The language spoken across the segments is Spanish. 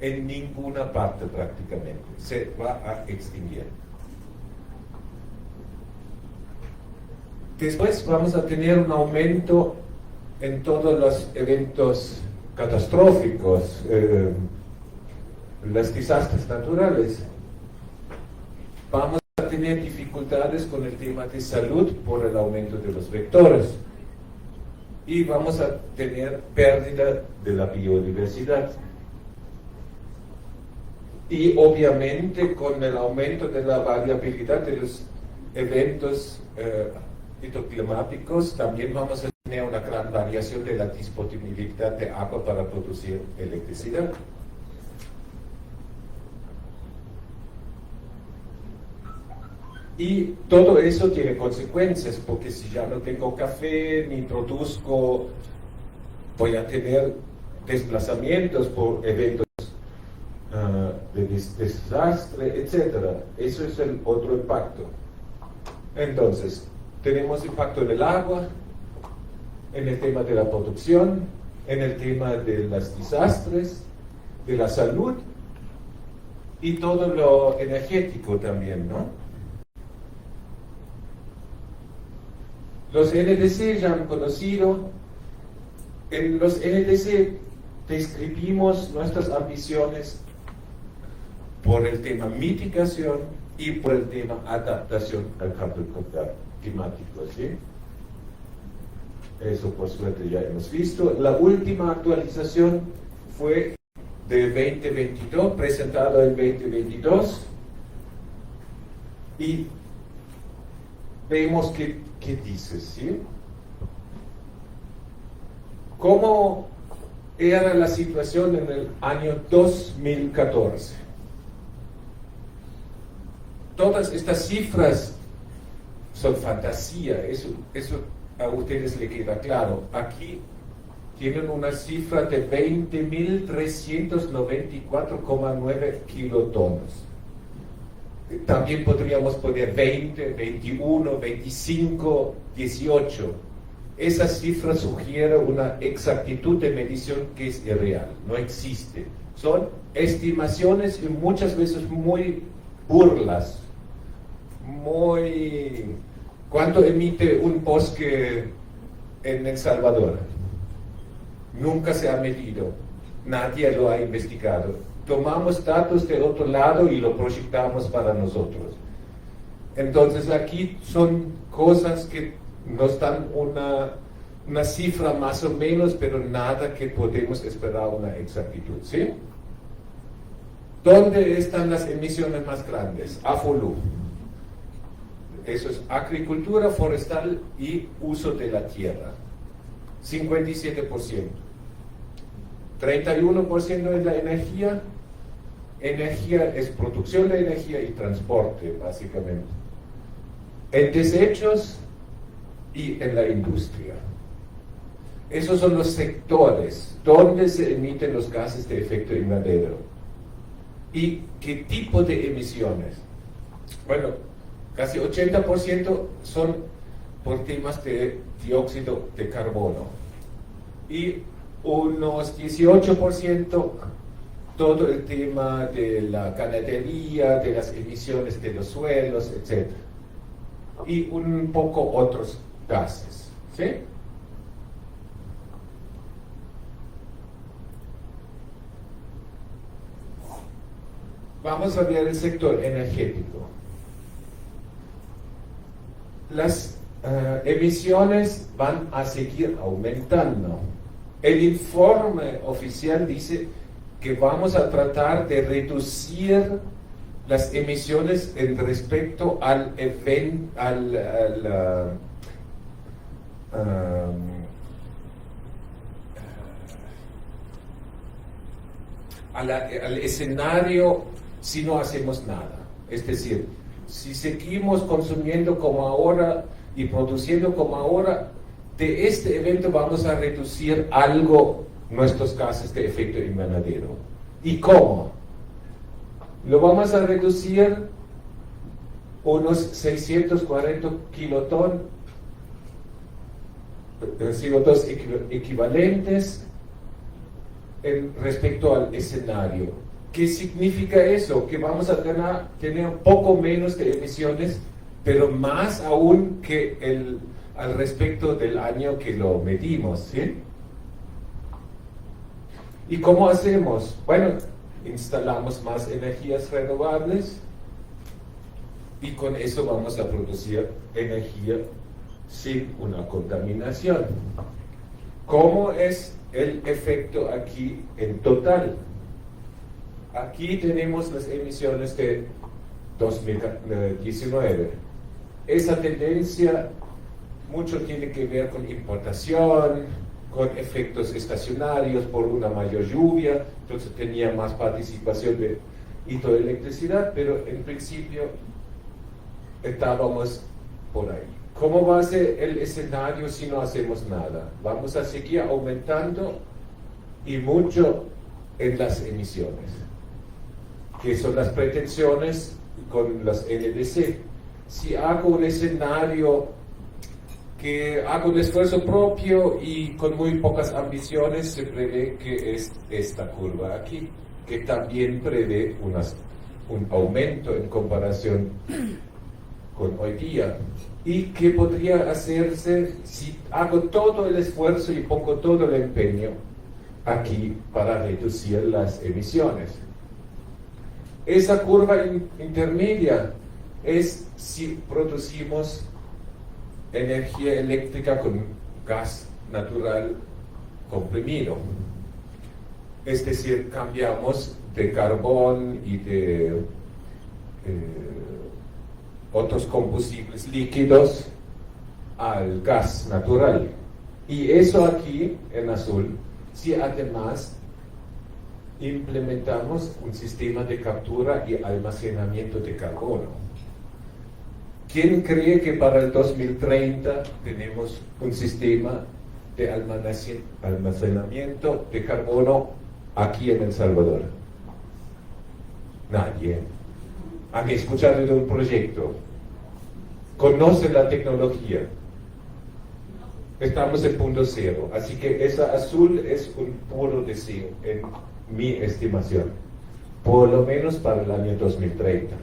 en ninguna parte prácticamente, se va a extinguir. Después vamos a tener un aumento en todos los eventos catastróficos, los desastres naturales. Vamos a tener dificultades con el tema de salud por el aumento de los vectores. Y vamos a tener pérdida de la biodiversidad. Y obviamente con el aumento de la variabilidad de los eventos hidroclimáticos, también vamos a tener una gran variación de la disponibilidad de agua para producir electricidad. Y todo eso tiene consecuencias, porque si ya no tengo café ni produzco, voy a tener desplazamientos por eventos de desastre, etc. Eso es el otro impacto. Entonces, tenemos impacto en el agua, en el tema de la producción, en el tema de los desastres, de la salud y todo lo energético también, ¿no? Los NDC ya han conocido. En los NDC describimos nuestras ambiciones por el tema mitigación y por el tema adaptación al cambio climático, ¿sí? Eso por suerte ya hemos visto. La última actualización fue de 2022, presentado en 2022, y vemos qué dice, ¿sí? ¿Cómo era la situación en el año 2014? Todas estas cifras son fantasía, eso a ustedes les queda claro. Aquí tienen una cifra de 20.394,9 kilotonos. También podríamos poner 20, 21, 25, 18. Esa cifra sugiere una exactitud de medición que es irreal, no existe. Son estimaciones y muchas veces muy burlas. ¿Cuánto emite un bosque en El Salvador? Nunca se ha medido, nadie lo ha investigado. Tomamos datos de otro lado y lo proyectamos para nosotros. Entonces aquí son cosas que nos dan una cifra más o menos, pero nada que podemos esperar una exactitud, ¿sí? ¿Dónde están las emisiones más grandes? AFOLU. Eso es agricultura forestal y uso de la tierra. 57%. 31% es la energía. Energía es producción de energía y transporte, básicamente. En desechos y en la industria. Esos son los sectores donde se emiten los gases de efecto invernadero. ¿Y qué tipo de emisiones? Bueno, casi 80% son por temas de dióxido de carbono. Y unos 18% todo el tema de la ganadería, de las emisiones de los suelos, etc. Y un poco otros gases, ¿sí? Vamos a ver el sector energético. Las emisiones van a seguir aumentando. El informe oficial dice que vamos a tratar de reducir las emisiones en respecto al escenario si no hacemos nada. Es decir, si seguimos consumiendo como ahora y produciendo como ahora, de este evento vamos a reducir algo nuestros gases de efecto invernadero. ¿Y cómo? Lo vamos a reducir unos 640 kiloton de CO2 equivalentes respecto al escenario. ¿Qué significa eso? Que vamos a tener un poco menos de emisiones, pero más aún que al respecto del año que lo medimos, ¿sí? ¿Y cómo hacemos? Bueno, instalamos más energías renovables y con eso vamos a producir energía sin una contaminación. ¿Cómo es el efecto aquí en total? Aquí tenemos las emisiones de 2019. Esa tendencia mucho tiene que ver con importación, con efectos estacionarios por una mayor lluvia, entonces tenía más participación de hidroelectricidad, pero en principio estábamos por ahí. ¿Cómo va a ser el escenario si no hacemos nada? Vamos a seguir aumentando y mucho en las emisiones, que son las pretensiones con las NDC. Si hago un escenario que hago un esfuerzo propio y con muy pocas ambiciones, se prevé que es esta curva aquí, que también prevé un aumento en comparación con hoy día. ¿Y qué podría hacerse si hago todo el esfuerzo y pongo todo el empeño aquí para reducir las emisiones? Esa curva intermedia es si producimos energía eléctrica con gas natural comprimido. Es decir, cambiamos de carbón y de otros combustibles líquidos al gas natural. Y eso aquí, en azul, si además implementamos un sistema de captura y almacenamiento de carbono. ¿Quién cree que para el 2030 tenemos un sistema de almacenamiento de carbono aquí en El Salvador? Nadie. ¿Han escuchado de un proyecto? ¿Conocen la tecnología? Estamos en punto cero, así que esa azul es un puro deseo en mi estimación, por lo menos para el año 2030.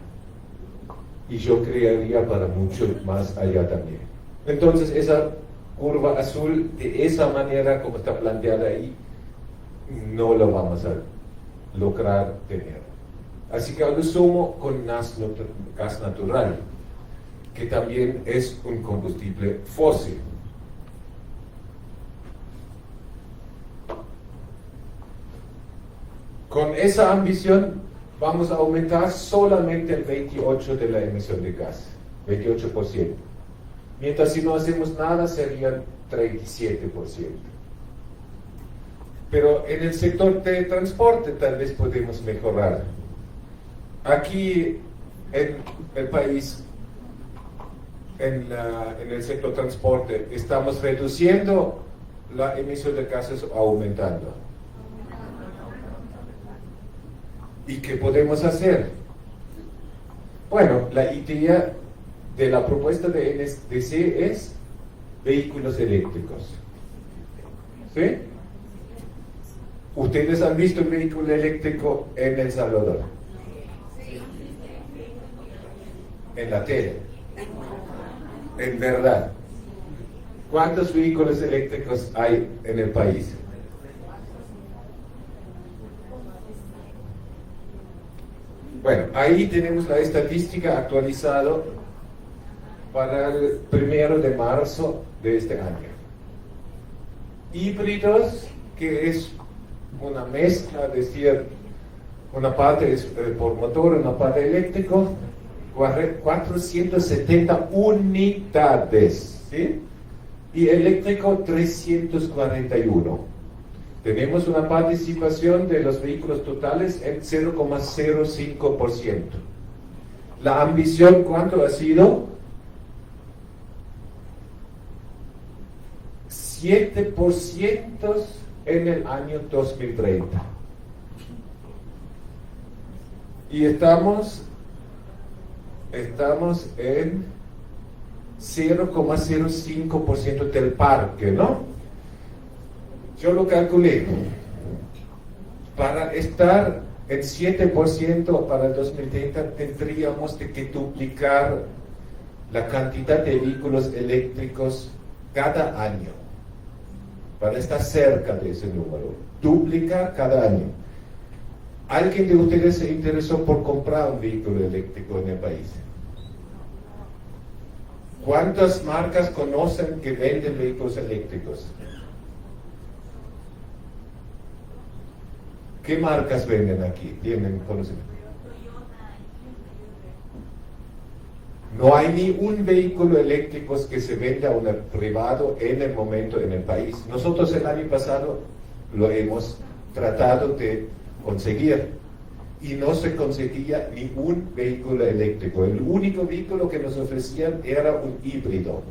Y yo creería para mucho más allá también. Entonces esa curva azul, de esa manera como está planteada ahí, no lo vamos a lograr tener. Así que a lo sumo con gas natural, que también es un combustible fósil. Con esa ambición vamos a aumentar solamente el 28% de la emisión de gas, 28%. Mientras si no hacemos nada serían 37%. Pero en el sector de transporte tal vez podemos mejorar. Aquí en el país, en el sector transporte, estamos reduciendo la emisión de gases o aumentando. ¿Y qué podemos hacer? Bueno, la idea de la propuesta de NDC es vehículos eléctricos. ¿Sí? ¿Ustedes han visto un vehículo eléctrico en El Salvador? En la tele. En verdad. ¿Cuántos vehículos eléctricos hay en el país? Bueno, ahí tenemos la estadística actualizada para el 1 de marzo de este año. Híbridos, que es una mezcla, es decir, una parte es por motor, una parte eléctrico, 470 unidades, ¿sí? Y eléctrico 341. Tenemos una participación de los vehículos totales en 0,05%. La ambición, ¿cuánto ha sido? 7% en el año 2030. Y estamos en 0,05% del parque, ¿no? Yo lo calculé. Para estar En 7% para el 2030 tendríamos que duplicar la cantidad de vehículos eléctricos cada año, para estar cerca de ese número, duplicar cada año. ¿Alguien de ustedes se interesó por comprar un vehículo eléctrico en el país? ¿Cuántas marcas conocen que venden vehículos eléctricos? ¿Qué marcas venden aquí? ¿Tienen conocimiento? No hay ni un vehículo eléctrico que se venda a un privado en el momento en el país. Nosotros el año pasado lo hemos tratado de conseguir y no se conseguía ni un vehículo eléctrico. El único vehículo que nos ofrecían era un híbrido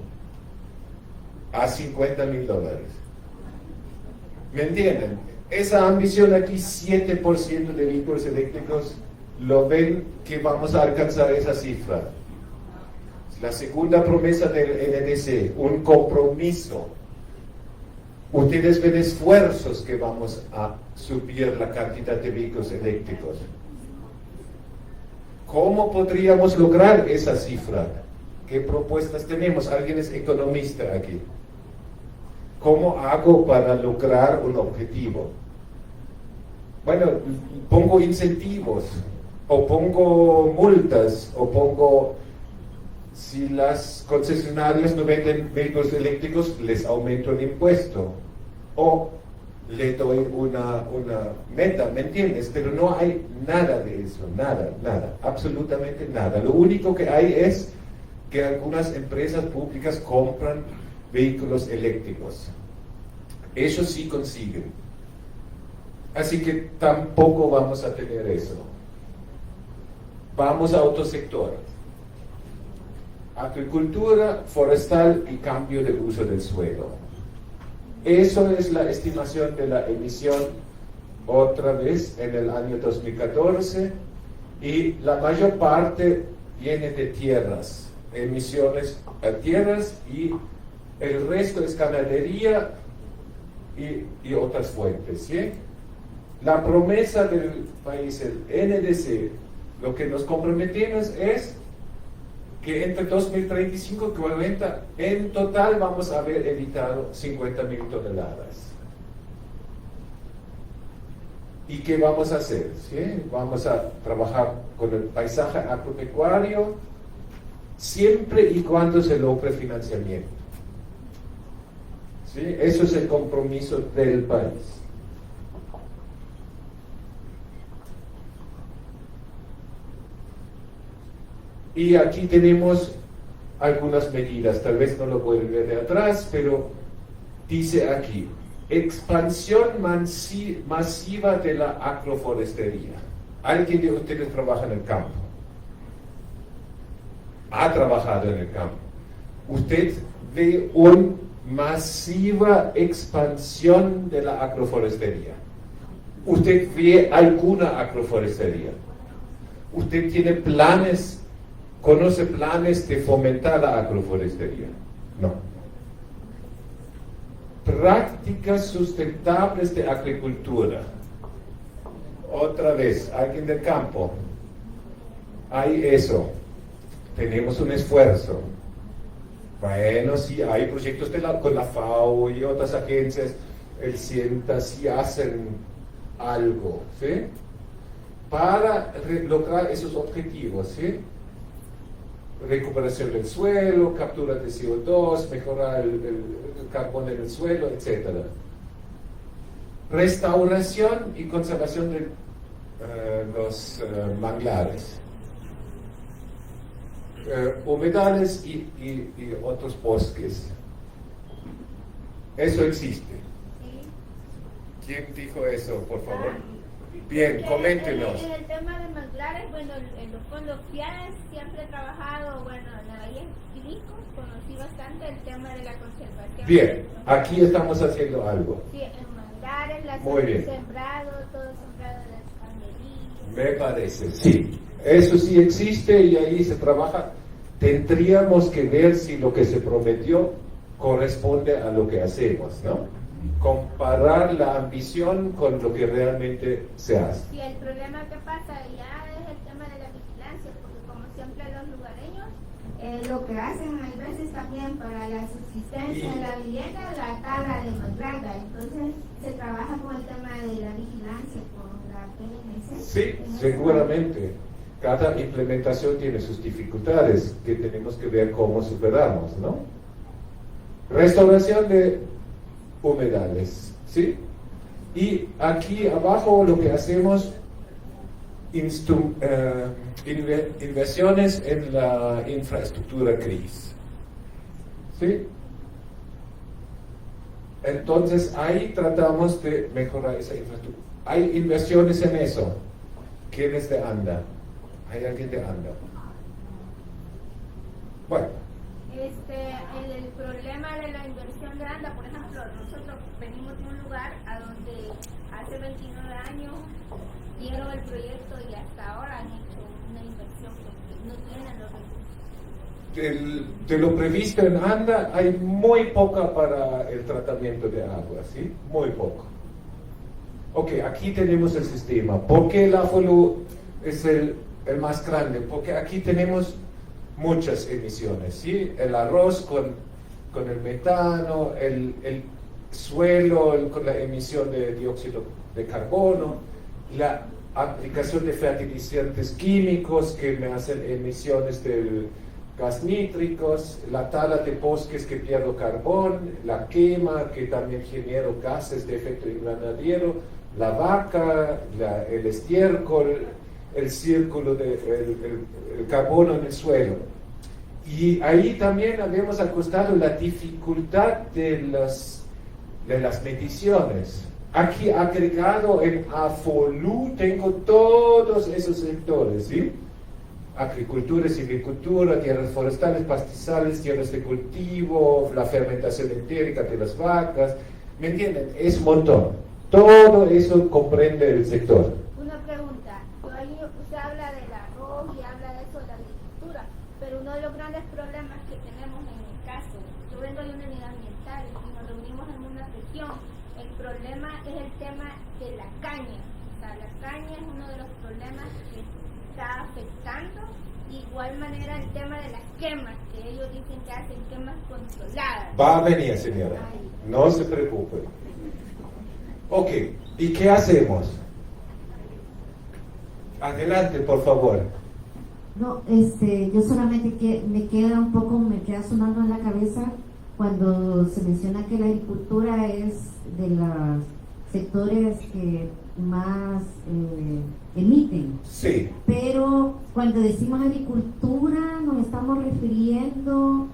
a $50,000. ¿Me entienden? Esa ambición aquí, 7% de vehículos eléctricos, lo ven que vamos a alcanzar esa cifra. La segunda promesa del NDC, un compromiso. Ustedes ven esfuerzos que vamos a subir la cantidad de vehículos eléctricos. ¿Cómo podríamos lograr esa cifra? ¿Qué propuestas tenemos? ¿Alguien es economista aquí? ¿Cómo hago para lograr un objetivo? Bueno, pongo incentivos, o pongo multas, o pongo, si las concesionarias no venden vehículos eléctricos, les aumento el impuesto, o le doy una meta, ¿me entiendes? Pero no hay nada de eso, nada, absolutamente nada. Lo único que hay es que algunas empresas públicas compran vehículos eléctricos. Ellos sí consiguen. Así que tampoco vamos a tener eso. Vamos a otro sector. Agricultura, forestal y cambio del uso del suelo. Eso es la estimación de la emisión otra vez en el año 2014 y la mayor parte viene de tierras, emisiones a tierras y el resto es ganadería y otras fuentes, ¿sí? La promesa del país, el NDC, lo que nos comprometemos es que entre 2035 y 2040 en total vamos a haber evitado 50,000 toneladas. ¿Y qué vamos a hacer? ¿Sí? Vamos a trabajar con el paisaje agropecuario siempre y cuando se logre financiamiento. ¿Sí? Eso es el compromiso del país. Y aquí tenemos algunas medidas, tal vez no lo pueden ver de atrás, pero dice aquí, expansión masiva de la agroforestería. ¿Alguien de ustedes trabaja en el campo? Ha trabajado en el campo. ¿Usted ve una masiva expansión de la agroforestería? ¿Usted ve alguna agroforestería? ¿Usted tiene planes? ¿Conoce planes de fomentar la agroforestería? No. Prácticas sustentables de agricultura. Otra vez, alguien del campo. Hay eso. Tenemos un esfuerzo. Bueno, sí, hay proyectos con la FAO y otras agencias. El CIENTA sí hacen algo, ¿sí? Para lograr esos objetivos, ¿sí? Recuperación del suelo, captura de CO2, mejorar el carbón en el suelo, etc. Restauración y conservación de los manglares, humedales y otros bosques. Eso existe. ¿Quién dijo eso, por favor? Bien, coméntenos. En el tema de manglares, bueno, en los fondos FIAES siempre he trabajado, bueno, en la Bahía Quilico, conocí bastante el tema de la conservación. Bien, aquí estamos haciendo algo. Sí, en manglares, las sembrado, todo sembrado de las cañerías. Me parece, sí. Eso sí existe y ahí se trabaja. Tendríamos que ver si lo que se prometió corresponde a lo que hacemos, ¿no? comparar la ambición con lo que realmente se hace. Sí, el problema que pasa ya es el tema de la vigilancia, porque como siempre los lugareños lo que hacen hay veces también para la subsistencia de la vivienda, la tala de matraca, entonces se trabaja con el tema de la vigilancia, con la PNC. Sí, seguramente. Cada implementación tiene sus dificultades que tenemos que ver cómo superamos, ¿no? Restauración de humedales, ¿sí? Y aquí abajo lo que hacemos, inversiones en la infraestructura gris, ¿sí? Entonces ahí tratamos de mejorar esa infraestructura. Hay inversiones en eso. ¿Quién es de ANDA? ¿Hay alguien de ANDA? Bueno. El problema de la inversión de ANDA, por ejemplo, nosotros venimos de un lugar a donde hace 29 años dieron el proyecto y hasta ahora han hecho una inversión porque no tienen los recursos. De lo previsto en ANDA hay muy poca para el tratamiento de agua, ¿sí? Muy poco. Ok, aquí tenemos el sistema. ¿Por qué el AFOLU es el más grande? Porque aquí tenemos muchas emisiones, ¿sí? El arroz con el metano, el suelo con la emisión de dióxido de carbono, la aplicación de fertilizantes químicos que me hacen emisiones de gas nítricos, la tala de bosques que pierdo carbón, la quema que también genero gases de efecto invernadero, la vaca, el estiércol, el círculo el carbono en el suelo. Y ahí también habíamos acostado la dificultad de las mediciones. Aquí agregado en AFOLU tengo todos esos sectores, ¿sí? Agricultura, silvicultura, tierras forestales, pastizales, tierras de cultivo, la fermentación entérica de las vacas, ¿me entienden? Es un montón. Todo eso comprende el sector. Una pregunta, usted habla del arroz y habla de eso de la agricultura, pero uno de los grandes problemas que tenemos en el caso, yo vengo de una unidad ambiental y nos reunimos en una región, el problema es el tema de la caña, o sea, la caña es uno de los problemas que está afectando, de igual manera el tema de las quemas, que ellos dicen que hacen quemas controladas. Va a venir, señora, no se preocupe. Ok, ¿y qué hacemos? Adelante, por favor. No, yo solamente que me queda sonando en la cabeza cuando se menciona que la agricultura es de los sectores que más emiten. Sí. Pero cuando decimos agricultura, ¿nos estamos refiriendo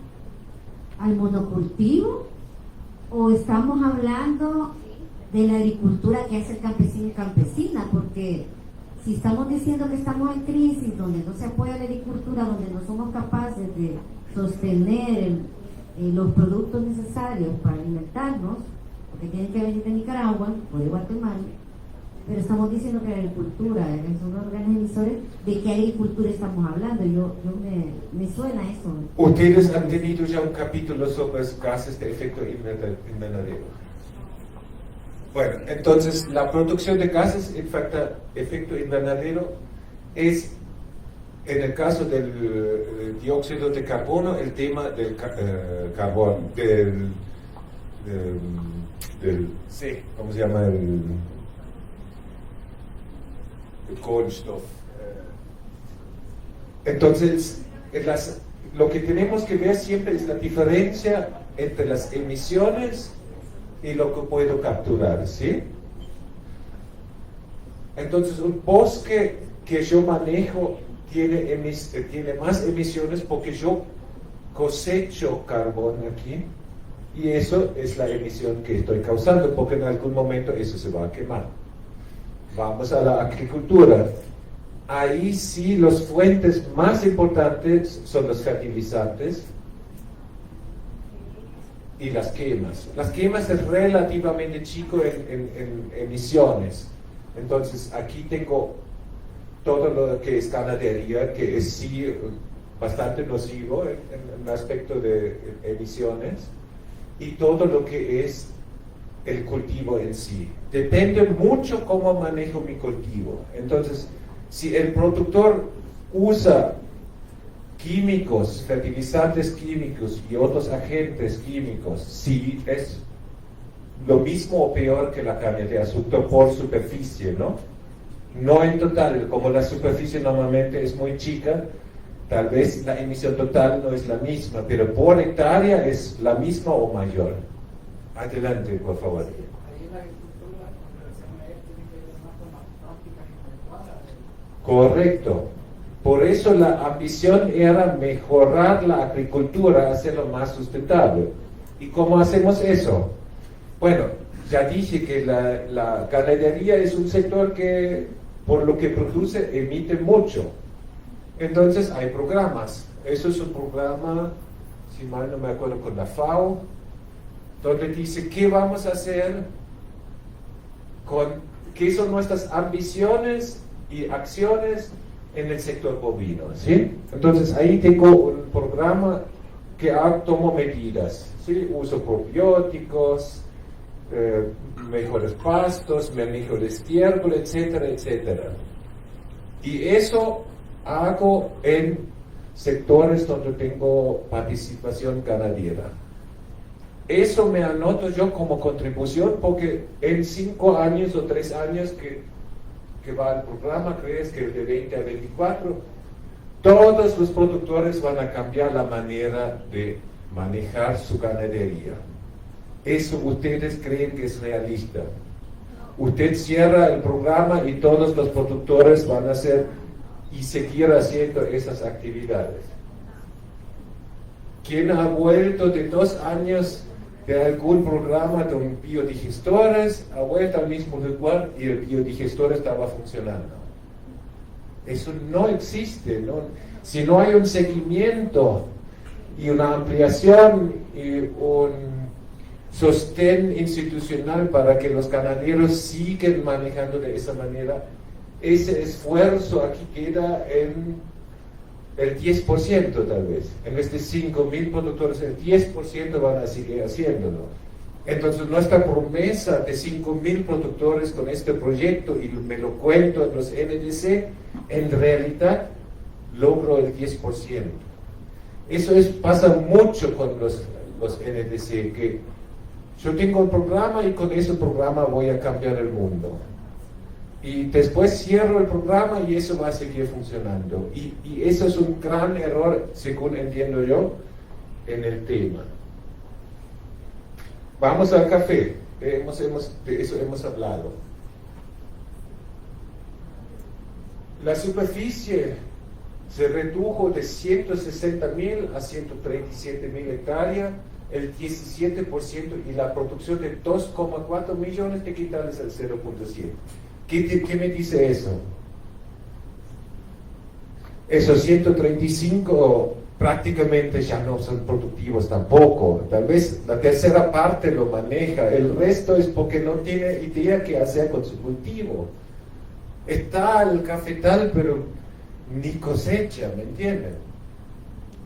al monocultivo o estamos hablando de la agricultura que hace el campesino y campesina? Porque si estamos diciendo que estamos en crisis, donde no se apoya la agricultura, donde no somos capaces de sostener los productos necesarios para alimentarnos, porque tienen que venir de Nicaragua o de Guatemala, pero estamos diciendo que la agricultura son los grandes emisores. ¿De qué agricultura estamos hablando? Me suena eso. Ustedes han tenido ya un capítulo sobre los gases de efecto invernadero. Bueno, entonces la producción de gases de efecto invernadero es, en el caso del dióxido de carbono, el tema del carbón, sí, ¿cómo se llama? El Kohlenstoff. Entonces, lo que tenemos que ver siempre es la diferencia entre las emisiones y lo que puedo capturar, ¿sí? Entonces, un bosque que yo manejo tiene más emisiones porque yo cosecho carbón aquí y eso es la emisión que estoy causando, porque en algún momento eso se va a quemar. Vamos a la agricultura. Ahí sí las fuentes más importantes son los fertilizantes y las quemas. Las quemas es relativamente chico en emisiones. Entonces aquí tengo todo lo que es ganadería, que es sí bastante nocivo en el aspecto de emisiones, y todo lo que es el cultivo en sí. Depende mucho cómo manejo mi cultivo. Entonces, si el productor usa químicos, fertilizantes químicos y otros agentes químicos, sí es lo mismo o peor que la caña de azúcar por superficie, ¿no? No en total, como la superficie normalmente es muy chica, tal vez la emisión total no es la misma, pero por hectárea es la misma o mayor. Adelante, por favor. Ahí en la agricultura, con relación a esto, tiene que ver más con las prácticas intelectuales. Correcto. Por eso la ambición era mejorar la agricultura, hacerlo más sustentable. ¿Y cómo hacemos eso? Bueno, ya dije que la ganadería es un sector que, por lo que produce, emite mucho. Entonces hay programas. Eso es un programa, si mal no me acuerdo, con la FAO, donde dice qué vamos a hacer, qué son nuestras ambiciones y acciones en el sector bovino, ¿sí? Entonces ahí tengo un programa que tomo medidas, ¿sí? Uso probióticos, mejores pastos, manejo de estiércol, etcétera, etcétera. Y eso hago en sectores donde tengo participación ganadera. Eso me anoto yo como contribución porque en 5 años o 3 años que va el programa, crees que de 20 a 24, todos los productores van a cambiar la manera de manejar su ganadería. ¿Eso ustedes creen que es realista? Usted cierra el programa y todos los productores van a hacer y seguir haciendo esas actividades. ¿Quién ha vuelto de 2 años de algún programa de biodigestores, ha vuelto al mismo lugar y el biodigestor estaba funcionando? Eso no existe, ¿no? Si no hay un seguimiento y una ampliación y un sostén institucional para que los ganaderos sigan manejando de esa manera, ese esfuerzo aquí queda en el 10% tal vez. En vez de 5.000 productores, el 10% van a seguir haciéndolo. Entonces nuestra promesa de 5.000 productores con este proyecto, y me lo cuento en los NDC, en realidad logro el 10%. Eso pasa mucho con los NDC, que yo tengo un programa y con ese programa voy a cambiar el mundo. Y después cierro el programa y eso va a seguir funcionando. Y eso es un gran error, según entiendo yo, en el tema. Vamos al café. De eso hemos hablado. La superficie se redujo de 160.000 a 137.000 hectáreas, el 17%, y la producción de 2,4 millones de quintales al 0,7. ¿Qué me dice eso? Esos 135 prácticamente ya no son productivos tampoco. Tal vez la tercera parte lo maneja, el resto es porque no tiene idea qué hacer con su cultivo. Está el cafetal, pero ni cosecha, ¿me entienden?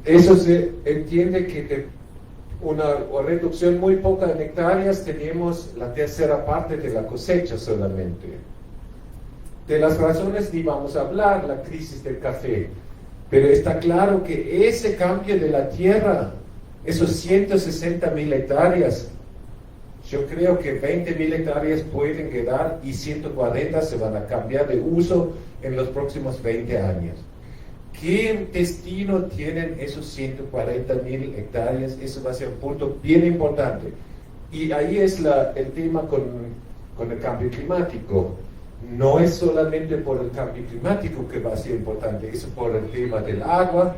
Eso se entiende que de una reducción muy poca en hectáreas tenemos la tercera parte de la cosecha solamente. De las razones ni vamos a hablar, la crisis del café, pero está claro que ese cambio de la tierra, esos 160.000 hectáreas, yo creo que 20.000 hectáreas pueden quedar y 140 se van a cambiar de uso en los próximos 20 años. ¿Qué destino tienen esos 140.000 hectáreas? Eso va a ser un punto bien importante. Y ahí es el tema con el cambio climático. No es solamente por el cambio climático que va a ser importante, es por el tema del agua,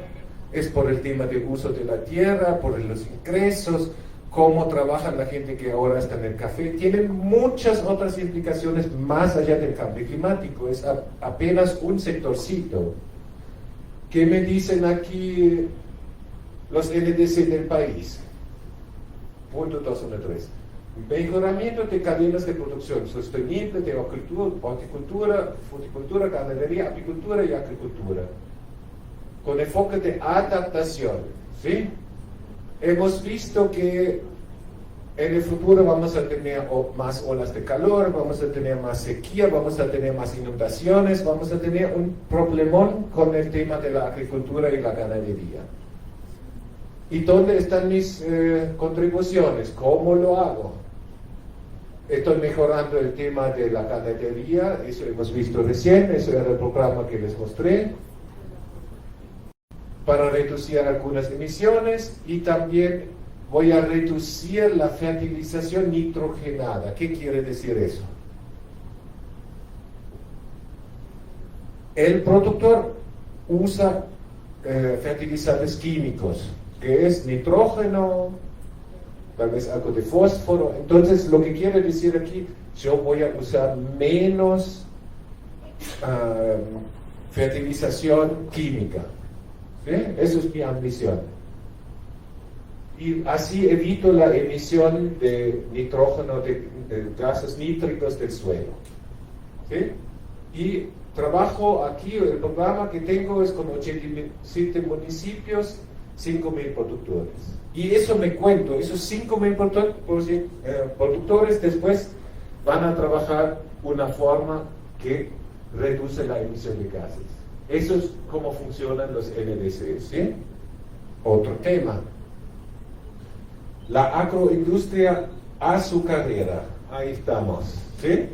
es por el tema del uso de la tierra, por los ingresos, cómo trabaja la gente que ahora está en el café. Tiene muchas otras implicaciones más allá del cambio climático, es apenas un sectorcito. ¿Qué me dicen aquí los NDC del país? Punto 213. Mejoramiento de cadenas de producción sostenible de horticultura, fruticultura, ganadería, apicultura y agricultura, con enfoque de adaptación, ¿sí? Hemos visto que En el futuro vamos a tener más olas de calor, vamos a tener más sequía, vamos a tener más inundaciones, vamos a tener un problemón con el tema de la agricultura y la ganadería. ¿Y dónde están mis contribuciones? ¿Cómo lo hago? Estoy mejorando el tema de la ganadería, eso hemos visto recién, eso era el programa que les mostré, para reducir algunas emisiones, y también voy a reducir la fertilización nitrogenada. ¿Qué quiere decir eso? El productor usa fertilizantes químicos, que es nitrógeno, tal vez algo de fósforo. Entonces, lo que quiere decir aquí, yo voy a usar menos fertilización química. ¿Sí? Eso es mi ambición. Y así evito la emisión de nitrógeno, de gases nítricos del suelo. ¿Sí? Y trabajo aquí, el programa que tengo es con 87 municipios, 5.000 productores. Y eso me cuento, esos 5.000 productores después van a trabajar una forma que reduce la emisión de gases. Eso es cómo funcionan los NDCs. ¿Sí? Otro tema. La agroindustria azucarera. Ahí estamos. ¿Sí?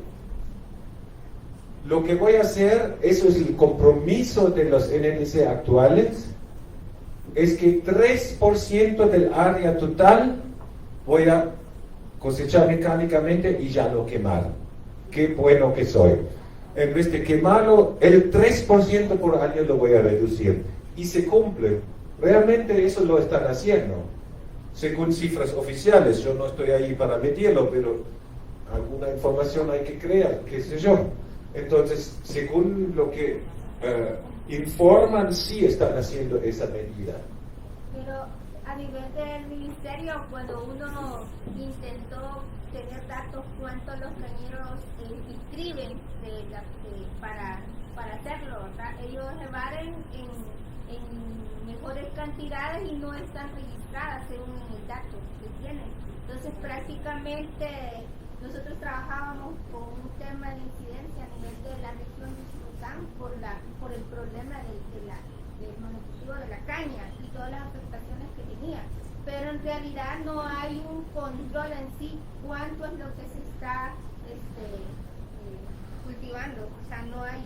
Lo que voy a hacer, eso es el compromiso de los NDC actuales, es que 3% del área total voy a cosechar mecánicamente y ya no quemar. Qué bueno que soy. En vez de quemarlo, el 3% por año lo voy a reducir. Y se cumple. Realmente eso lo están haciendo. Según cifras oficiales, yo no estoy ahí para medirlo, pero alguna información hay que crear, qué sé yo. Entonces, según lo que informan, sí están haciendo esa medida. Pero a nivel del ministerio, cuando uno intentó tener datos cuántos los cañeros inscriben para hacerlo, ¿verdad? Ellos revaren en mejores cantidades y no están registradas según el dato que tienen. Entonces prácticamente nosotros trabajábamos con un tema de incidencia a nivel de la región de Yucatán por el problema del monocultivo de la caña y todas las afectaciones que tenía, pero en realidad no hay un control en sí cuánto es lo que se está cultivando, o sea, no hay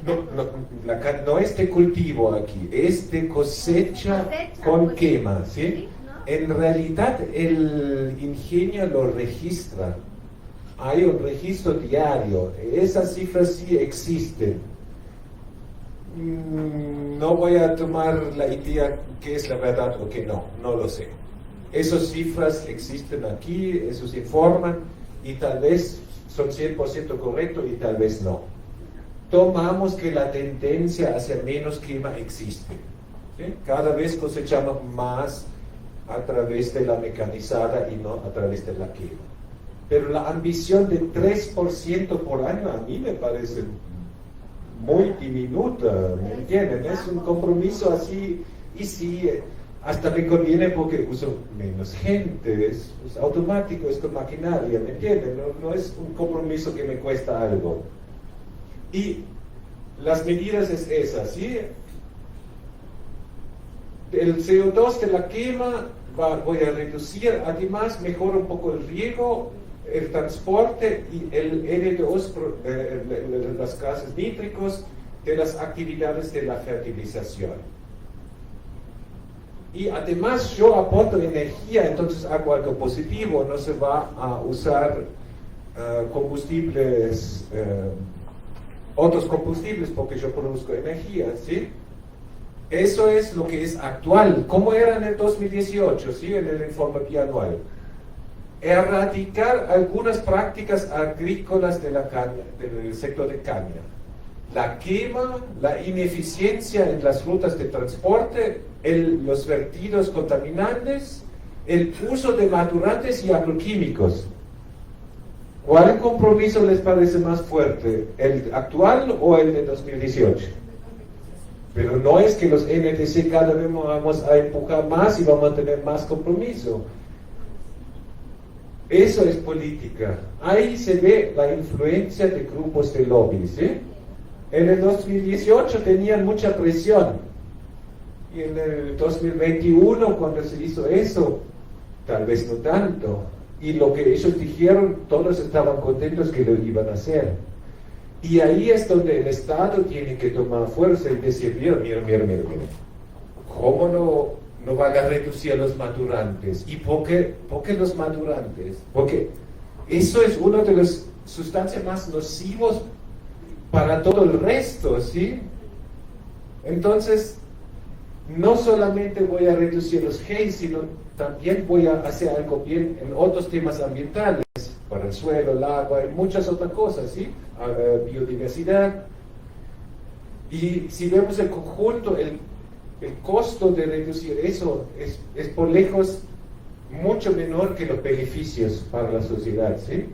no es de cultivo aquí, es de cosecha con pues, quema, ¿sí? ¿Sí? ¿No? En realidad el ingenio lo registra, hay un registro diario, esas cifras sí existen. No voy a tomar la idea que es la verdad o que no lo sé. Esas cifras existen aquí, esos informan y tal vez son 100% correctos y tal vez no. Tomamos que la tendencia hacia menos quema existe. ¿Sí? Cada vez cosechamos más a través de la mecanizada y no a través de la quema. Pero la ambición de 3% por año a mí me parece muy diminuta, ¿me entienden? Es un compromiso así, y sí, hasta me conviene porque uso menos gente, es automático, es con maquinaria, ¿me entienden? No es un compromiso que me cuesta algo. Y las medidas es esa, ¿sí? El CO2 de la quema voy a reducir, además mejora un poco el riego, el transporte y el NO2, los gases nítricos de las actividades de la fertilización. Y además yo aporto energía, entonces hago algo positivo, no se va a usar combustibles, otros combustibles porque yo produzco energía, ¿sí? Eso es lo que es actual. ¿Cómo era en el 2018, ¿sí? En el informe bianual? Erradicar algunas prácticas agrícolas de la caña, del sector de caña. La quema, la ineficiencia en las rutas de transporte, los vertidos contaminantes, el uso de maturantes y agroquímicos. ¿Cuál compromiso les parece más fuerte? ¿El actual o el de 2018? Pero no es que los NDC cada vez vamos a empujar más y vamos a tener más compromiso. Eso es política. Ahí se ve la influencia de grupos de lobby, ¿sí? En el 2018 tenían mucha presión. Y en el 2021, cuando se hizo eso, tal vez no tanto. Y lo que ellos dijeron, todos estaban contentos que lo iban a hacer. Y ahí es donde el Estado tiene que tomar fuerza y decir, mira. ¿Cómo no van a reducir los maturantes? ¿Y por qué los maturantes? Porque eso es una de las sustancias más nocivas para todo el resto, ¿sí? Entonces, no solamente voy a reducir los gays, sino también voy a hacer algo bien en otros temas ambientales, para el suelo, el agua, y muchas otras cosas, ¿sí? Biodiversidad. Y si vemos el conjunto, el costo de reducir eso es por lejos mucho menor que los beneficios para la sociedad, ¿sí?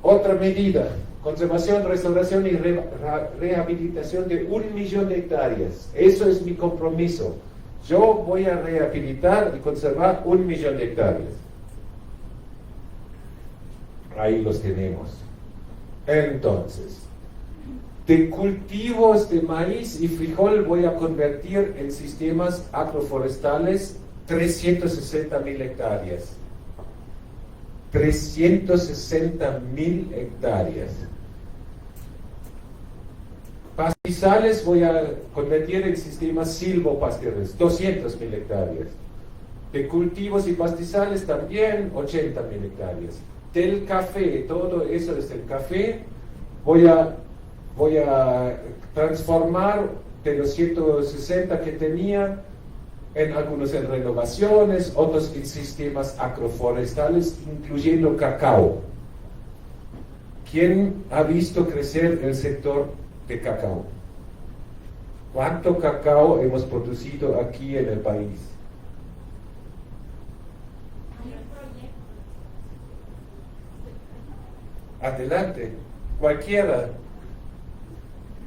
Otra medida, conservación, restauración y rehabilitación de 1 millón de hectáreas. Eso es mi compromiso. Yo voy a rehabilitar y conservar 1 millón de hectáreas. Ahí los tenemos. Entonces, de cultivos de maíz y frijol voy a convertir en sistemas agroforestales 360.000 hectáreas. 360.000 hectáreas. Pastizales voy a convertir en sistemas silvopastorales, 200.000 hectáreas. De cultivos y pastizales también 80.000 hectáreas. Del café, todo eso es el café, voy a transformar de los 160 que tenía, en algunos en renovaciones, otros en sistemas agroforestales, incluyendo cacao. ¿Quién ha visto crecer el sector de cacao? ¿Cuánto cacao hemos producido aquí en el país? Adelante, cualquiera.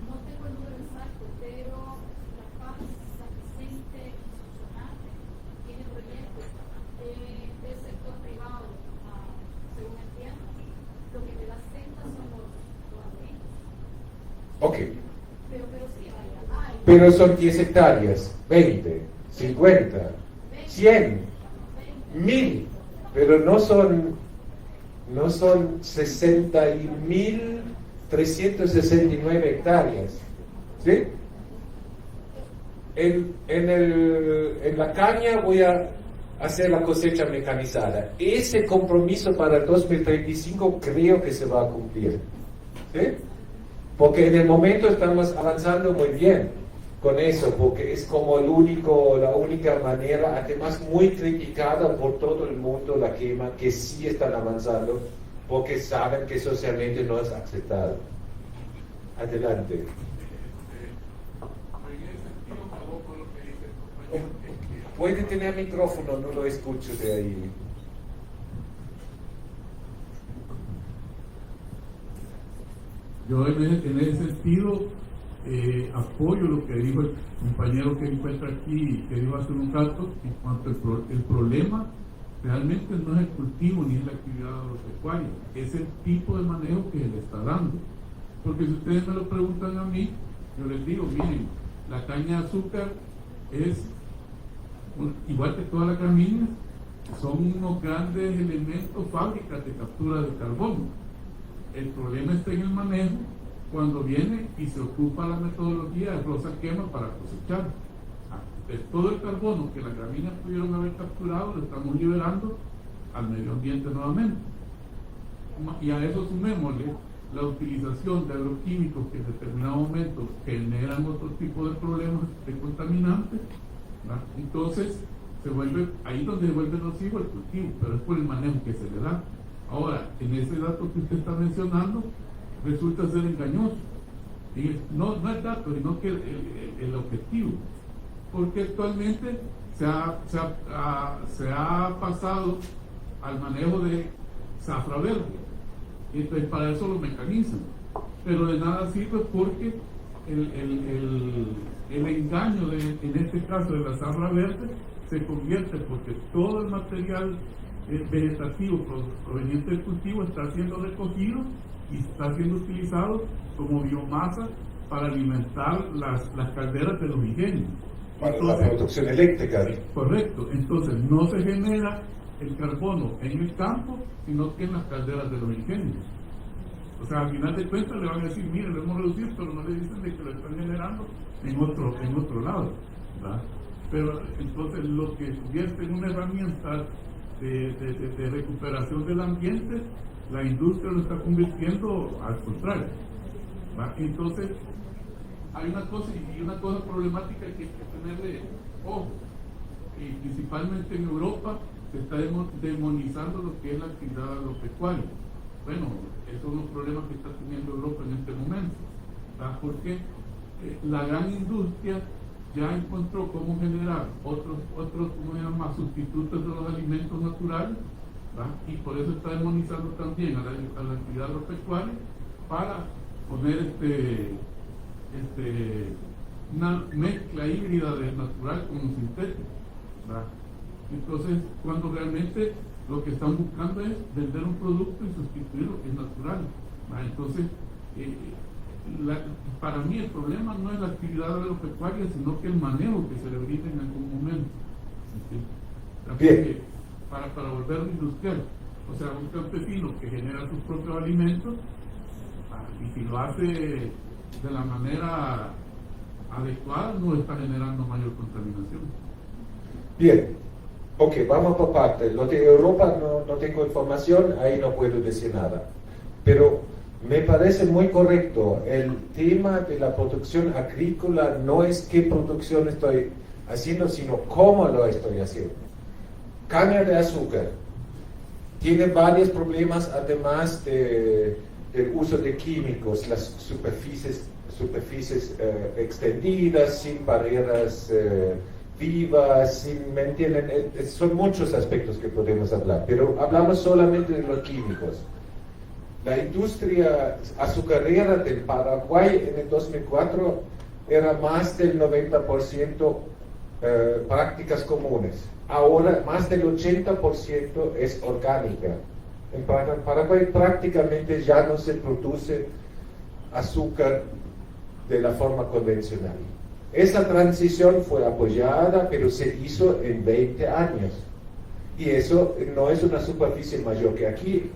No tengo el número exacto, pero La Paz, San Vicente y Sonsonate tiene proyectos del sector privado, según entiendo. Lo que me da cuenta son los amigos. Ok. Pero sí, hay. Pero son 10 hectáreas, 20, 50, 100, 1000, pero no son 60.369 hectáreas, ¿sí? En la caña voy a hacer la cosecha mecanizada. Ese compromiso para el 2035 creo que se va a cumplir, ¿sí? Porque en el momento estamos avanzando muy bien con eso, porque es como la única manera, además muy criticada por todo el mundo, la quema, que sí están avanzando, porque saben que socialmente no es aceptado. Adelante. Puede tener micrófono, no lo escucho de ahí. Yo en ese sentido apoyo lo que dijo el compañero que encuentra aquí y que dijo hace un rato en cuanto el problema realmente no es el cultivo ni es la actividad agropecuaria, es el tipo de manejo que se le está dando. Porque si ustedes me lo preguntan a mí, yo les digo, miren, la caña de azúcar es igual que todas las gramíneas, son unos grandes elementos, fábricas de captura de carbono. El problema está en el manejo cuando viene y se ocupa la metodología de rosa quema para cosechar. De todo el carbono que las gramíneas pudieron haber capturado, lo estamos liberando al medio ambiente nuevamente. Y a eso sumémosle la utilización de agroquímicos que en determinado momento generan otro tipo de problemas de contaminantes, ¿verdad? Entonces se vuelve, ahí donde se vuelve nocivo el cultivo, pero es por el manejo que se le da. Ahora, en ese dato que usted está mencionando, resulta ser engañoso. Y no el dato, sino que el objetivo. Porque actualmente se ha pasado al manejo de zafra verde. Entonces, para eso lo mecanizan. Pero de nada sirve porque el engaño, en este caso de la zafra verde, se convierte, porque todo el material vegetativo proveniente del cultivo está siendo recogido y está siendo utilizado como biomasa para alimentar las calderas de los ingenios. Para la producción eléctrica. Correcto, entonces no se genera el carbono en el campo, sino que en las calderas de los ingenios. O sea, al final de cuentas le van a decir, mire, lo hemos reducido, pero no le dicen de que lo están generando en otro lado, ¿verdad? Pero entonces lo que convierte en una herramienta de recuperación del ambiente, la industria lo está convirtiendo al contrario, ¿verdad? Entonces hay una cosa problemática que hay que tenerle ojo, y principalmente en Europa se está demonizando lo que es la actividad agropecuaria. Bueno, esos son los problemas que está teniendo Europa en este momento, ¿verdad? Porque la gran industria ya encontró cómo generar otros ¿cómo se llama?, sustitutos de los alimentos naturales, ¿verdad? Y por eso está demonizando también a la actividad agropecuaria para poner una mezcla híbrida de natural con sintético, ¿verdad? Entonces, cuando realmente lo que están buscando es vender un producto y sustituir lo que es natural, ¿verdad? Entonces, para mí el problema no es la actividad agropecuaria, sino que el manejo que se le brinda en algún momento, ¿sí? Bien. Para volverlo industrial. O sea, un campesino que genera sus propios alimentos, y si lo hace de la manera adecuada, no está generando mayor contaminación. Bien, ok, vamos por parte. Lo de Europa no tengo información, ahí no puedo decir nada. Pero me parece muy correcto. El tema de la producción agrícola no es qué producción estoy haciendo, sino cómo lo estoy haciendo. Caña de azúcar tiene varios problemas, además del uso de químicos, las superficies extendidas, sin barreras vivas, ¿me entienden? Son muchos aspectos que podemos hablar, pero hablamos solamente de los químicos. La industria azucarera del Paraguay en el 2004 era más del 90% prácticas comunes. Ahora más del 80% es orgánica. En Paraguay prácticamente ya no se produce azúcar de la forma convencional. Esa transición fue apoyada, pero se hizo en 20 años. Y eso no es una superficie mayor que aquí,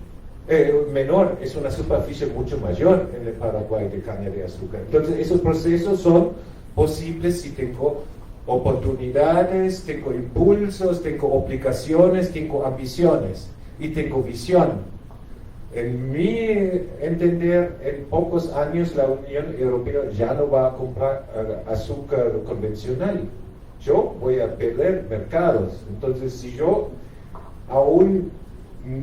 menor, es una superficie mucho mayor en el Paraguay de caña de azúcar. Entonces esos procesos son posibles si tengo oportunidades, tengo impulsos, tengo aplicaciones, tengo ambiciones y tengo visión. En mi entender, en pocos años la Unión Europea ya no va a comprar azúcar convencional. Yo voy a perder mercados. Entonces, si yo aún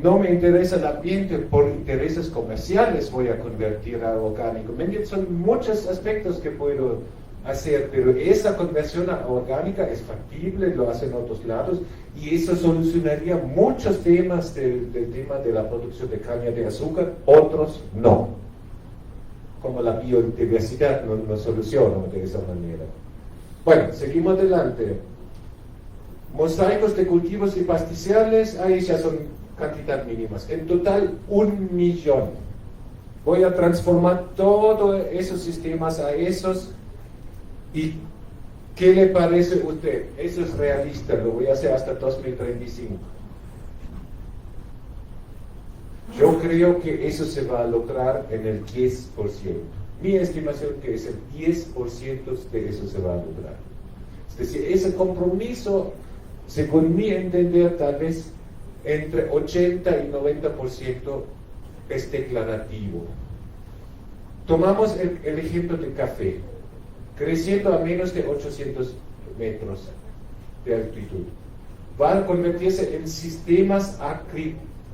no me interesa el ambiente por intereses comerciales, voy a convertir a orgánico. Son muchos aspectos que puedo hacer, pero esa conversión a orgánica es factible, lo hacen otros lados, y eso solucionaría muchos temas del tema de la producción de caña de azúcar, otros no. Como la biodiversidad no soluciona de esa manera. Bueno, seguimos adelante. Mosaicos de cultivos y pastizales, ahí ya son cantidades mínimas. En total, 1 millón. Voy a transformar todos esos sistemas a esos. ¿Y qué le parece a usted? Eso es realista, lo voy a hacer hasta 2035. Yo creo que eso se va a lograr en el 10%. Mi estimación es que es el 10% de eso se va a lograr. Es decir, ese compromiso, según mi entender, tal vez entre 80 y 90% es declarativo. Tomamos el ejemplo del café. Creciendo a menos de 800 metros de altitud. Van a convertirse en sistemas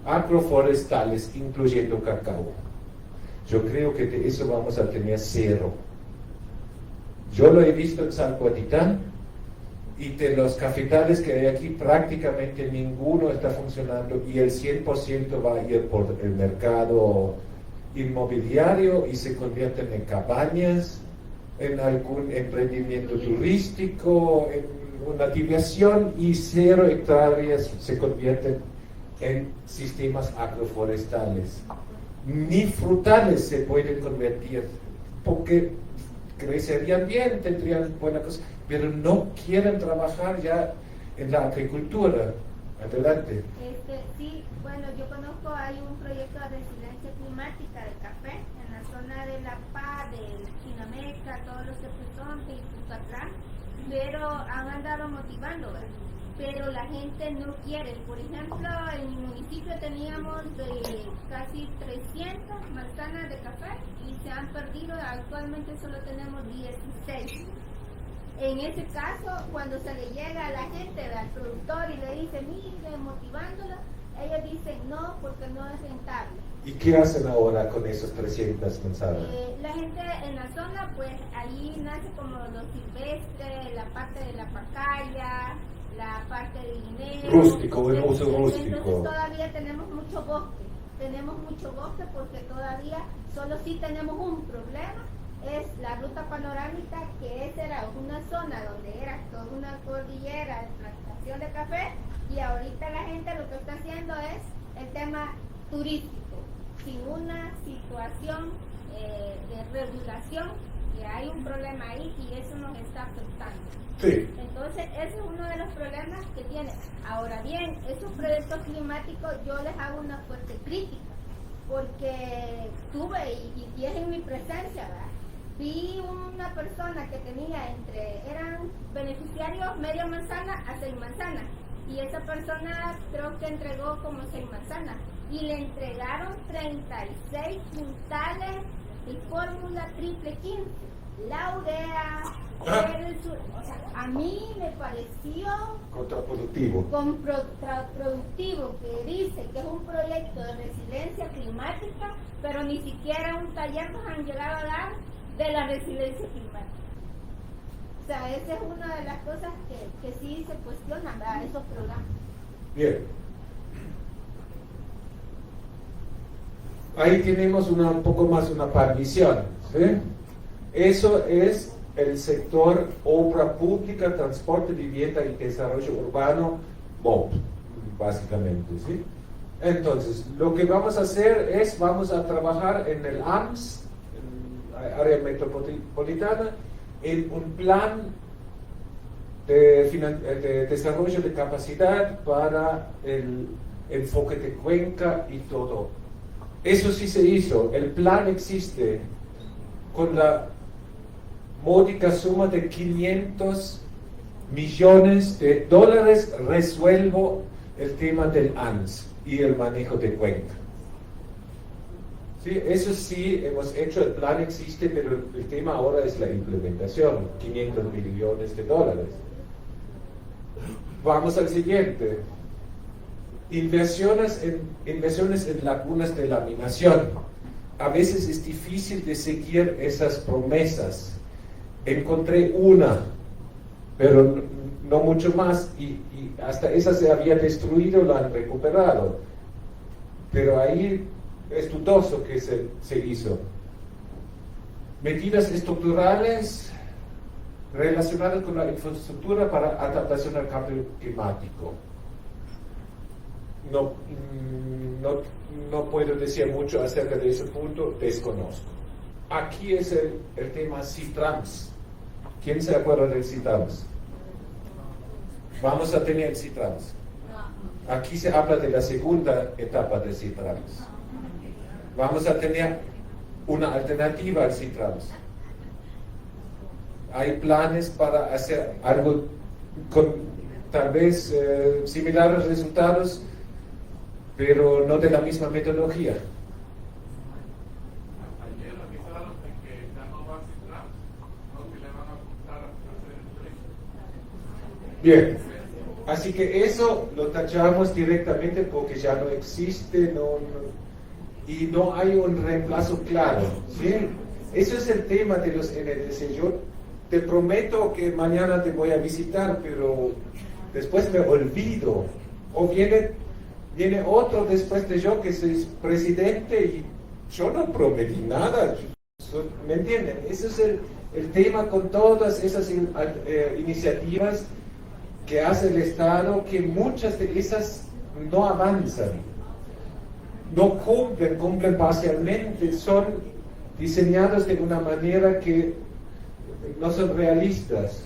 agroforestales, incluyendo cacao. Yo creo que de eso vamos a tener 0. Yo lo he visto en San Cuatitán, y de los cafetales que hay aquí prácticamente ninguno está funcionando, y el 100% va a ir por el mercado inmobiliario y se convierten en cabañas, en algún emprendimiento turístico, una desviación y 0 hectáreas se convierten en sistemas agroforestales. Ni frutales se pueden convertir, porque crecerían bien, tendrían buena cosa, pero no quieren trabajar ya en la agricultura. Adelante. Sí, bueno, yo conozco, hay un proyecto de resiliencia climática de café en la zona de La Paz, de Chinameca, todos los Tepetonte y Cuscatlán, pero han andado motivando, ¿verdad? Pero la gente no quiere. Por ejemplo, en mi municipio teníamos casi 300 manzanas de café y se han perdido, actualmente solo tenemos 16. En ese caso, cuando se le llega a la gente, al productor, y le dice, mire, motivándolo, ellos dicen no, porque no es rentable. ¿Y qué hacen ahora con esos 300 manzanas? La gente en la zona, pues ahí nace como lo silvestre, la parte de la pacaya, la parte de guineo. Rústico, un uso rústico. Entonces todavía tenemos mucho bosque porque todavía solo sí tenemos un problema, es la ruta panorámica, que esa era una zona donde era toda una cordillera de plantación de café, y ahorita la gente lo que está haciendo es el tema turístico, sin una situación de regulación, que hay un problema ahí y eso nos está afectando. Sí. Entonces, ese es uno de los problemas que tiene. Ahora bien, esos proyectos climáticos yo les hago una fuerte crítica, porque tuve, y es en mi presencia, ¿verdad? Vi una persona que tenía eran beneficiarios media manzana a 6 manzanas, y esa persona creo que entregó como 6 manzanas, y le entregaron 36 quintales de fórmula triple 15, la urea, o sea, a mí me pareció contraproductivo. Contraproductivo, que dice que es un proyecto de resiliencia climática, pero ni siquiera un taller nos han llegado a dar de la resiliencia climática. O sea, esa es una de las cosas que sí se cuestionan, ¿verdad? Esos programas. Bien. Ahí tenemos un poco más una visión, ¿sí? Eso es el sector obra pública, transporte, vivienda y desarrollo urbano, MOP, básicamente, ¿sí? Entonces, lo que vamos a hacer es, vamos a trabajar en el AMS, en área metropolitana, en un plan de desarrollo de capacidad para el enfoque de Cuenca y todo. Eso sí se hizo, el plan existe, con la módica suma de $500 millones resuelvo el tema del ANS y el manejo de Cuenca. Sí, eso sí, hemos hecho, el plan existe, pero el tema ahora es la implementación, $500 millones. Vamos al siguiente. Inversiones en lagunas de laminación. A veces es difícil de seguir esas promesas. Encontré una, pero no mucho más, y hasta esa se había destruido, la han recuperado. Pero ahí es dudoso que se hizo. Medidas estructurales relacionadas con la infraestructura para adaptación al cambio climático. No puedo decir mucho acerca de ese punto, desconozco. Aquí es el tema CITRANS. ¿Quién se acuerda del CITRANS? Vamos a tener CITRANS. Aquí se habla de la segunda etapa del CITRANS. Vamos a tener una alternativa al CITRANS. Hay planes para hacer algo con tal vez similares resultados, pero no de la misma metodología. Ayer avisaron de que ya no va a CITRANS, no que le van a apuntar a hacer el proyecto. Bien, así que eso lo tachamos directamente porque ya no existe, y no hay un reemplazo claro, ¿sí? Eso es el tema de los NDC. Yo te prometo que mañana te voy a visitar, pero después me olvido, o viene otro después de yo que es presidente y yo no prometí nada, ¿me entienden? Ese es el tema con todas esas iniciativas que hace el Estado, que muchas de esas no avanzan, no cumplen parcialmente, son diseñados de una manera que no son realistas.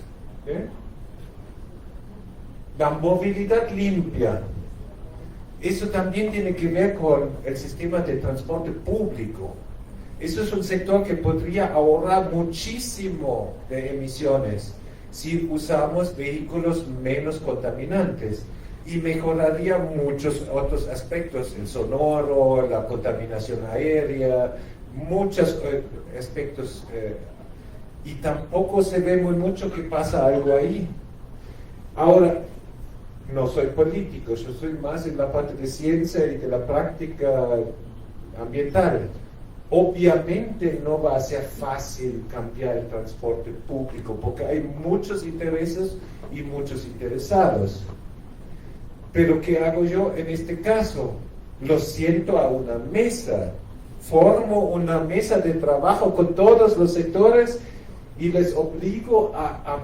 La movilidad limpia, eso también tiene que ver con el sistema de transporte público. Eso es un sector que podría ahorrar muchísimo de emisiones si usamos vehículos menos contaminantes, y mejoraría muchos otros aspectos, el sonoro, la contaminación aérea, muchos aspectos, y tampoco se ve muy mucho que pasa algo ahí. Ahora, no soy político, yo soy más en la parte de ciencia y de la práctica ambiental. Obviamente no va a ser fácil cambiar el transporte público porque hay muchos intereses y muchos interesados. Pero ¿qué hago yo en este caso? Lo siento a una mesa, formo una mesa de trabajo con todos los sectores y les obligo a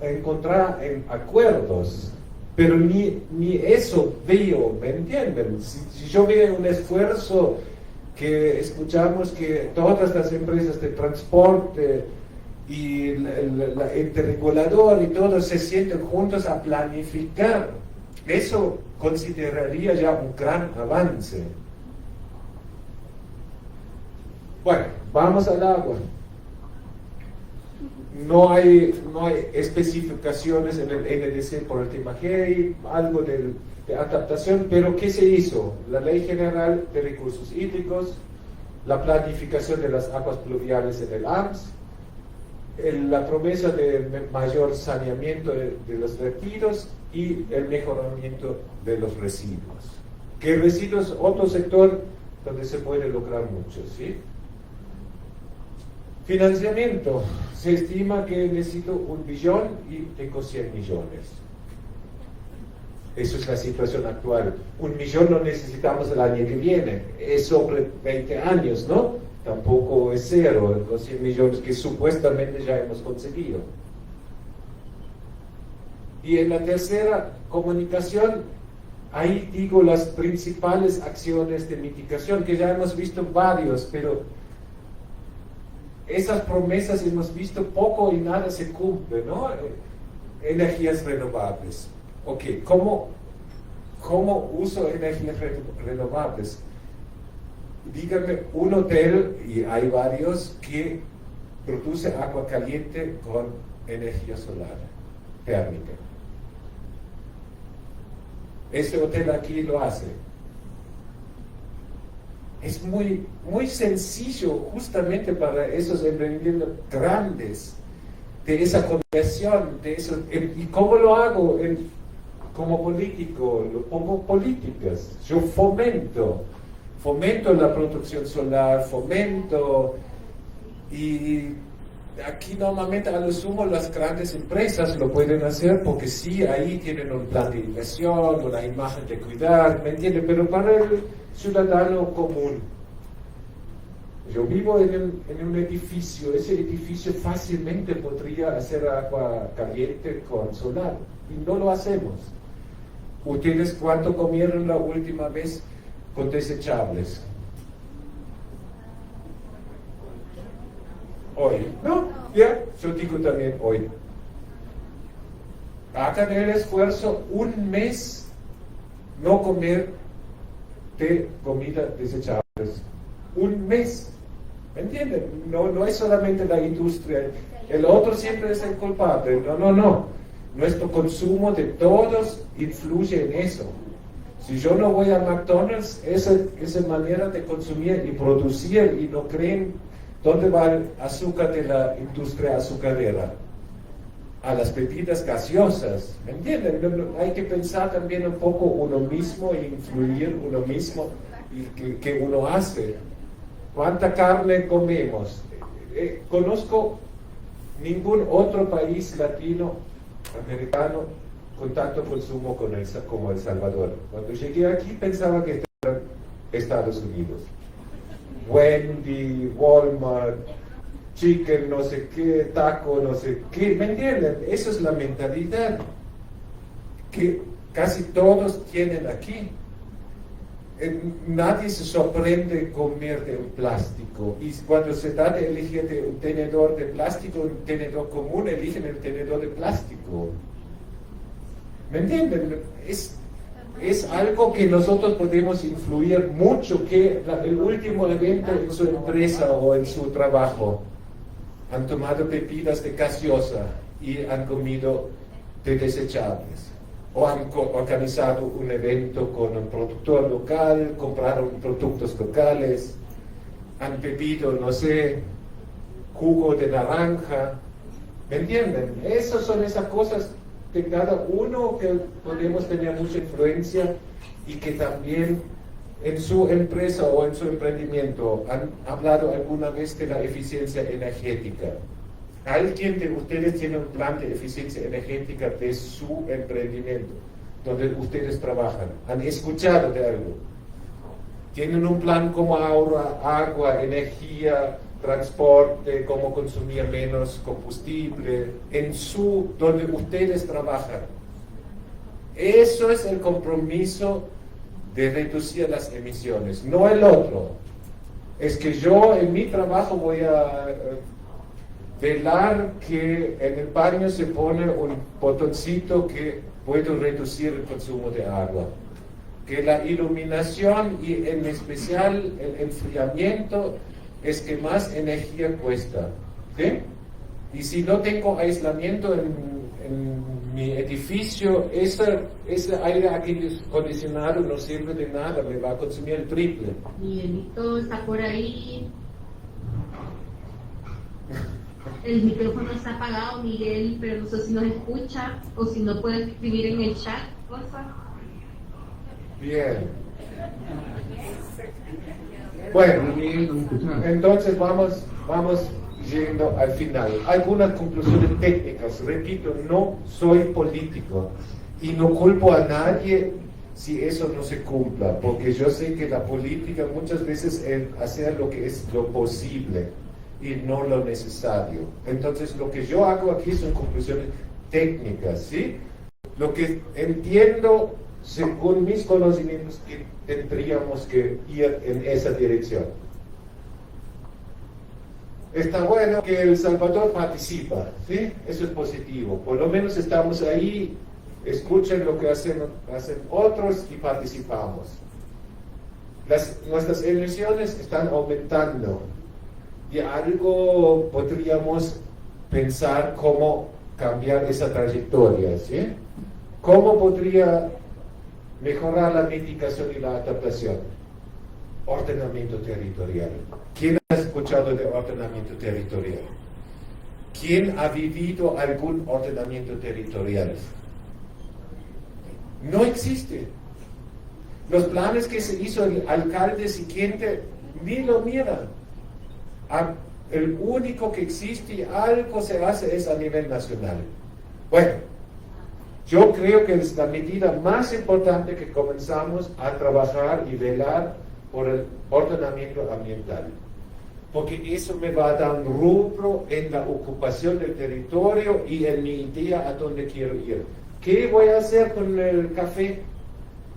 encontrar acuerdos. Pero ni eso veo, ¿me entienden? Si yo veo un esfuerzo que escuchamos que todas las empresas de transporte y el ente regulador y todos se sienten juntos a planificar, eso consideraría ya un gran avance. Bueno, vamos al agua. No hay especificaciones en el NDC por el tema G, hay algo de adaptación, pero ¿qué se hizo? La Ley General de Recursos Hídricos, la planificación de las aguas pluviales en el AMS, la promesa de mayor saneamiento de los vertidos y el mejoramiento de los residuos. Que residuos, otro sector donde se puede lograr mucho, ¿sí? Financiamiento. Se estima que necesito 1 billón y tengo 100 millones. Eso es la situación actual. 1 millón no necesitamos el año que viene. Es sobre 20 años, ¿no? Tampoco es cero, los 100 millones que supuestamente ya hemos conseguido. Y en la tercera, comunicación, ahí digo las principales acciones de mitigación, que ya hemos visto varios, pero esas promesas hemos visto poco y nada se cumple, ¿no? Energías renovables. Ok, ¿cómo uso energías renovables? Díganme un hotel, y hay varios, que produce agua caliente con energía solar, térmica. Este hotel aquí lo hace. Es muy, muy sencillo justamente para esos emprendimientos grandes, de esa conversión, de eso. ¿Y cómo lo hago? Como político, lo pongo políticas. Yo fomento la producción solar, y aquí normalmente a lo sumo las grandes empresas lo pueden hacer porque sí, ahí tienen un plan de inversión, una imagen de cuidar, ¿me entienden? Pero para el ciudadano común, yo vivo en un edificio, ese edificio fácilmente podría hacer agua caliente con solar y no lo hacemos. ¿Ustedes cuánto comieron la última vez con desechables? Hoy, ¿no? Ya, yo digo también hoy. Hagan el esfuerzo 1 mes no comer de comida desechables. 1 mes. ¿Me entienden? No es solamente la industria. El otro siempre es el culpable. No. Nuestro consumo de todos influye en eso. Si yo no voy a McDonald's, esa manera de consumir y producir, y no creen dónde va el azúcar de la industria azucarera, a las bebidas gaseosas, ¿me entienden? Hay que pensar también un poco uno mismo e influir uno mismo y que uno hace. ¿Cuánta carne comemos? Conozco ningún otro país latinoamericano con tanto consumo como El Salvador. Cuando llegué aquí pensaba que era Estados Unidos. Wendy, Walmart, chicken, no sé qué, taco, no sé qué, ¿me entienden? Eso es la mentalidad. que casi todos tienen aquí. Nadie se sorprende comer de un plástico, y cuando se trata de elegir de un tenedor de plástico, un tenedor común, eligen el tenedor de plástico. ¿Me entienden? Es algo que nosotros podemos influir mucho, que el último evento en su empresa o en su trabajo han tomado bebidas de gaseosa y han comido de desechables. O han organizado un evento con un productor local, compraron productos locales, han bebido, no sé, jugo de naranja. ¿Me entienden? Esas son esas cosas de cada uno que podemos tener mucha influencia, y que también en su empresa o en su emprendimiento han hablado alguna vez de la eficiencia energética. ¿Alguien de ustedes tiene un plan de eficiencia energética de su emprendimiento, donde ustedes trabajan? ¿Han escuchado de algo? ¿Tienen un plan cómo ahorrar agua, energía, transporte, cómo consumir menos combustible donde ustedes trabajan? Eso es el compromiso de reducir las emisiones, no el otro. Es que yo en mi trabajo voy a velar que en el baño se pone un botoncito que puedo reducir el consumo de agua, que la iluminación y en especial el enfriamiento es que más energía cuesta, ¿sí? Y si no tengo aislamiento en mi edificio, ese aire acondicionado no sirve de nada, me va a consumir el triple. Miguelito está por ahí. El micrófono está apagado, Miguel, pero no sé si nos escucha o si no puede escribir en el chat, porfa. Bien. Bueno, entonces vamos yendo al final. Algunas conclusiones técnicas. Repito, no soy político y no culpo a nadie si eso no se cumpla, porque yo sé que la política muchas veces es hacer lo que es lo posible y no lo necesario. Entonces lo que yo hago aquí son conclusiones técnicas, ¿sí? Lo que entiendo según mis conocimientos que tendríamos que ir en esa dirección. Está bueno que El Salvador participa, ¿sí? Eso es positivo. Por lo menos estamos ahí, escuchen lo que hacen otros y participamos. Nuestras emisiones están aumentando y algo podríamos pensar cómo cambiar esa trayectoria, ¿sí? ¿Cómo podría mejorar la mitigación y la adaptación? Ordenamiento territorial. ¿Quién ha escuchado de ordenamiento territorial? ¿Quién ha vivido algún ordenamiento territorial? No existe. Los planes que se hizo el alcalde siguiente ni lo miran. El único que existe y algo se hace es a nivel nacional. Bueno, yo creo que es la medida más importante que comenzamos a trabajar y velar por el ordenamiento ambiental, porque eso me va a dar un rubro en la ocupación del territorio y en mi idea a dónde quiero ir. ¿Qué voy a hacer con el café?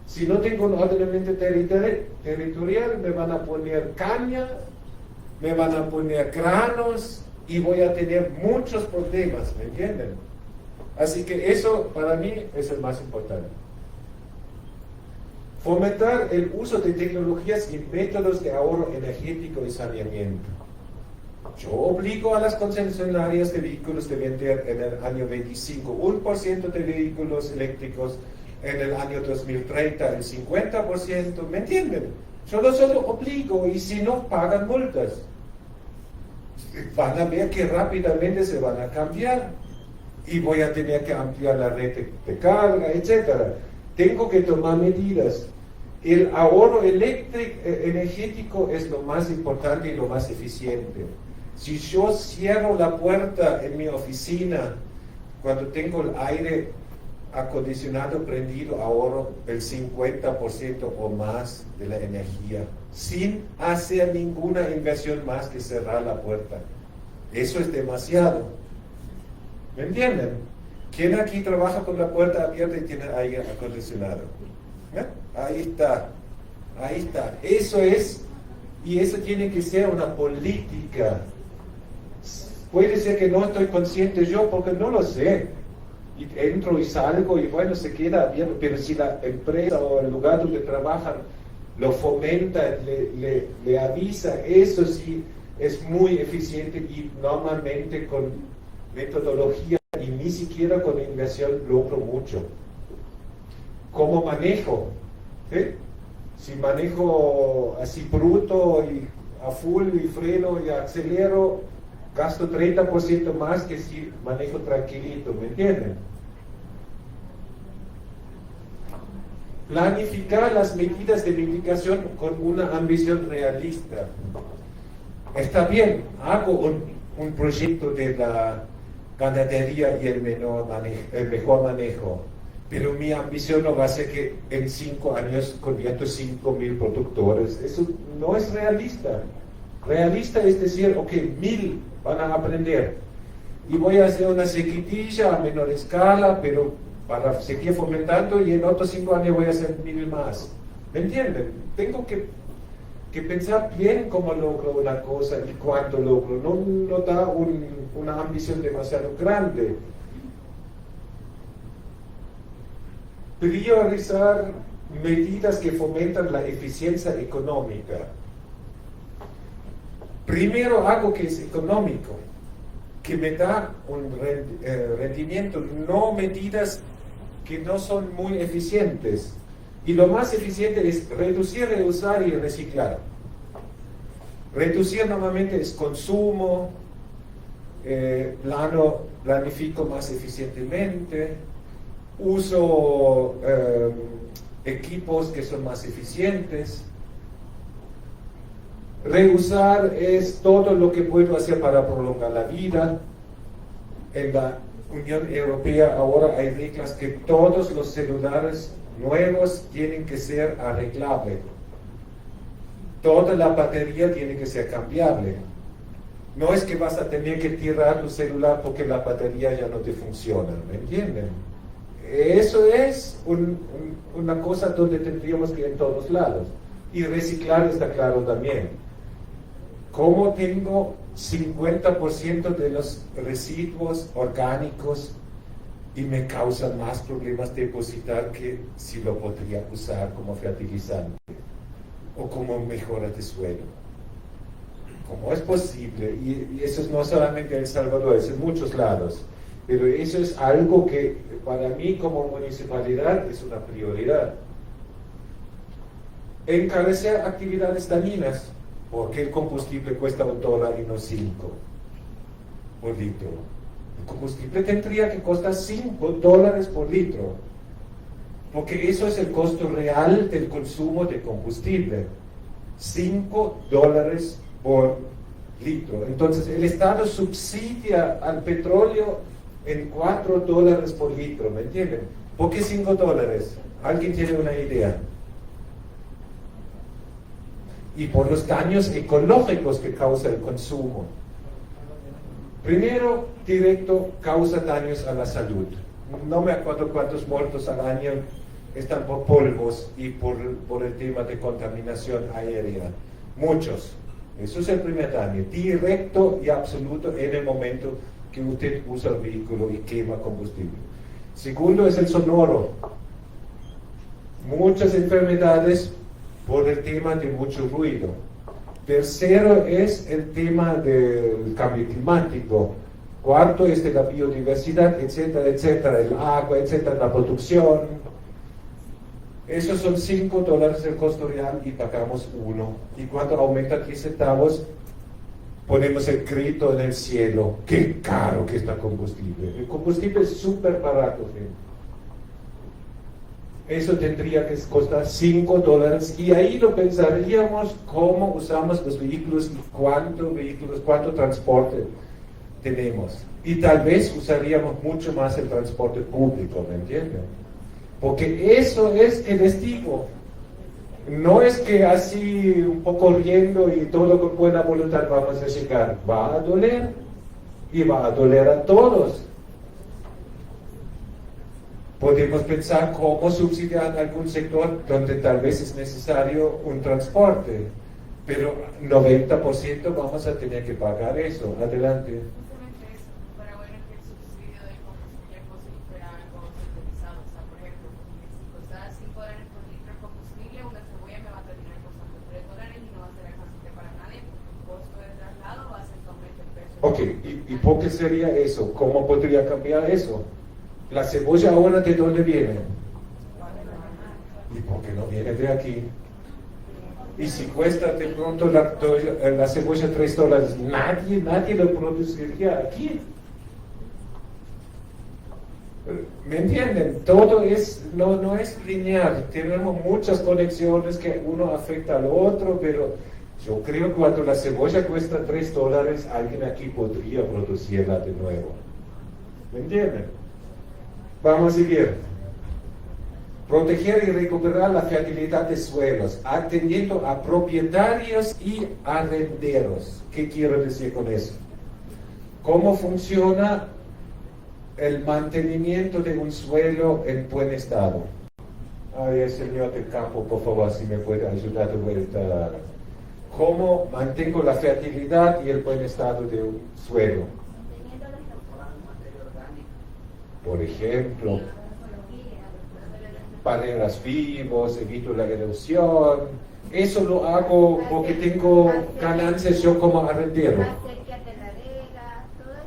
Si no tengo un ordenamiento territorial, me van a poner caña, me van a poner granos y voy a tener muchos problemas, ¿me entienden? Así que eso para mí es el más importante. Fomentar el uso de tecnologías y métodos de ahorro energético y saneamiento. Yo obligo a las concesionarias de vehículos de vender en el año 25 1% de vehículos eléctricos, en el año 2030 el 50%, ¿me entienden? Yo los solo obligo y si no pagan multas. Van a ver que rápidamente se van a cambiar y voy a tener que ampliar la red de carga, etc. Tengo que tomar medidas. El ahorro energético es lo más importante y lo más eficiente. Si yo cierro la puerta en mi oficina cuando tengo el aire acondicionado prendido, ahorro el 50% o más de la energía sin hacer ninguna inversión más que cerrar la puerta. Eso es demasiado. ¿Me entienden? ¿Quién aquí trabaja con la puerta abierta y tiene aire acondicionado? ¿Eh? Ahí está, ahí está. Eso es, y eso tiene que ser una política. Puede ser que no estoy consciente yo porque no lo sé. Y entro y salgo y bueno, se queda abierto, pero si la empresa o el lugar donde trabajan lo fomenta, le avisa, eso sí es muy eficiente y normalmente con metodología y ni siquiera con inversión logro mucho. ¿Cómo manejo? ¿Sí? Si manejo así bruto y a full y freno y acelero, gasto 30% más que si manejo tranquilito, ¿me entienden? Planificar las medidas de mitigación con una ambición realista. Está bien, hago un proyecto de la ganadería y el mejor manejo, pero mi ambición no va a ser que en 5 años convierto 5.000 productores. Eso no es realista. Realista es decir, ok, 1.000 van a aprender y voy a hacer una sequitilla a menor escala, pero para seguir fomentando y en otros 5 años voy a hacer 1.000 más. ¿Me entienden? Tengo que pensar bien cómo logro una cosa y cuánto logro. No da una ambición demasiado grande. Priorizar medidas que fomentan la eficiencia económica. Primero algo que es económico, que me da un rendimiento, no medidas que no son muy eficientes. Y lo más eficiente es reducir, reusar y reciclar. Reducir normalmente es consumo, planifico más eficientemente, uso equipos que son más eficientes. Reusar es todo lo que puedo hacer para prolongar la vida. En la Unión Europea ahora hay reglas que todos los celulares nuevos tienen que ser arreglables. Toda la batería tiene que ser cambiable. No es que vas a tener que tirar tu celular porque la batería ya no te funciona, ¿me entienden? Eso es una cosa donde tendríamos que ir en todos lados. Y reciclar está claro también. ¿Cómo tengo 50% de los residuos orgánicos y me causan más problemas depositar que si lo podría usar como fertilizante o como mejora de suelo? ¿Cómo es posible? Y eso es no solamente en El Salvador, es en muchos lados. Pero eso es algo que para mí como municipalidad es una prioridad. Encarecer actividades dañinas. Porque el combustible cuesta $1 y no 5 por litro. El combustible tendría que costar $5 por litro. Porque eso es el costo real del consumo de combustible. $5 por litro. Entonces el Estado subsidia al petróleo en $4 por litro, ¿me entienden? ¿Por qué $5? ¿Alguien tiene una idea? Y por los daños ecológicos que causa el consumo. Primero, directo, causa daños a la salud. No me acuerdo cuántos muertos al año están por polvos y por el tema de contaminación aérea. Muchos. Eso es el primer daño, directo y absoluto en el momento que usted usa el vehículo y quema combustible. Segundo es el sonoro. Muchas enfermedades por el tema de mucho ruido. Tercero es el tema del cambio climático. Cuarto es de la biodiversidad, etcétera, etcétera, el agua, etcétera, la producción. Esos son $5 el costo real y pagamos 1. Y cuando aumenta 10 centavos, ponemos el grito en el cielo. ¡Qué caro que está el combustible! El combustible es súper barato, gente. Eso tendría que costar $5 y ahí lo pensaríamos cómo usamos los vehículos y cuánto transporte tenemos. Y tal vez usaríamos mucho más el transporte público, ¿me entienden? Porque eso es el estilo. No es que así un poco riendo y todo con buena voluntad vamos a llegar. Va a doler y va a doler a todos. Podemos pensar cómo subsidiar algún sector donde tal vez es necesario un transporte, pero 90% vamos a tener que pagar eso. Adelante. Justamente eso, para bueno que el subsidio del combustible fósil fuera algo centralizado. O sea, por ejemplo, si costara $5 por litro de combustible, una cebolla me va a terminar costando $3 y no va a ser accesible para nadie, porque el costo de traslado va a ser que aumente el precio. Ok, ¿y por qué sería eso? ¿Cómo podría cambiar eso? ¿La cebolla ahora de dónde viene? ¿Y por qué no viene de aquí? Y si cuesta de pronto la cebolla $3, nadie lo produciría aquí. ¿Me entienden? Todo no es lineal. Tenemos muchas conexiones que uno afecta al otro, pero yo creo que cuando la cebolla cuesta $3, alguien aquí podría producirla de nuevo. ¿Me entienden? Vamos a seguir. Proteger y recuperar la fertilidad de suelos, atendiendo a propietarios y arrenderos. ¿Qué quiero decir con eso? ¿Cómo funciona el mantenimiento de un suelo en buen estado? Ay, el señor de campo, por favor, si me puede ayudar de vuelta. ¿Cómo mantengo la fertilidad y el buen estado de un suelo? Por ejemplo, barreras vivos, evito la erosión. Eso lo hago porque tengo ganancias yo como arrendero. Toda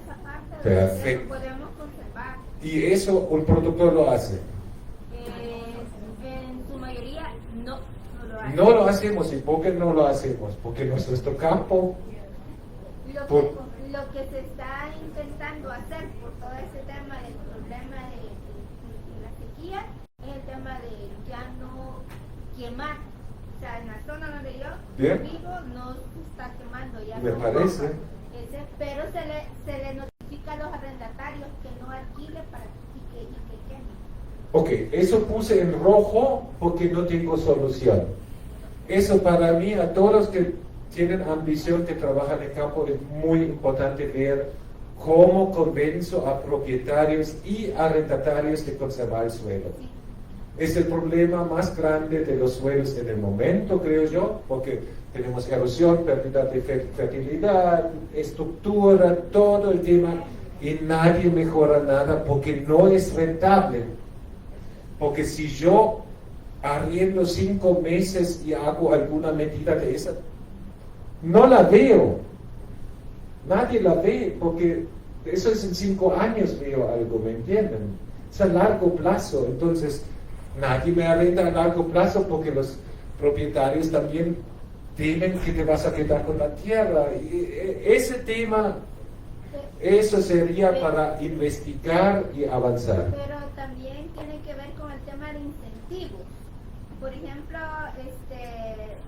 esa parte Perfecto. podemos conservar. Y eso un productor lo hace. En su mayoría no lo hace. No lo hacemos. ¿Y por qué no lo hacemos? Porque no es nuestro campo. Lo que se está intentando hacer por todo ese tema del problema de la sequía es el tema de ya no quemar. O sea, en la zona donde yo vivo no se está quemando ya. Me parece. Pero se le notifica a los arrendatarios que no alquile y que queme. Ok, eso puse en rojo porque no tengo solución. Eso para mí, a todos los que tienen ambición que trabajan en el campo, es muy importante ver cómo convenzo a propietarios y arrendatarios de conservar el suelo. Es el problema más grande de los suelos en el momento, creo yo, porque tenemos erosión, pérdida de fertilidad, estructura, todo el tema, y nadie mejora nada porque no es rentable. Porque si yo arriendo 5 meses y hago alguna medida de esa, no la veo. Nadie la ve porque eso es en 5 años veo algo, ¿me entienden? Es a largo plazo. Entonces, nadie me arrenda a largo plazo porque los propietarios también temen que te vas a quedar con la tierra. Y ese tema, eso sería para investigar y avanzar. Pero también tiene que ver con el tema de incentivos. Por ejemplo,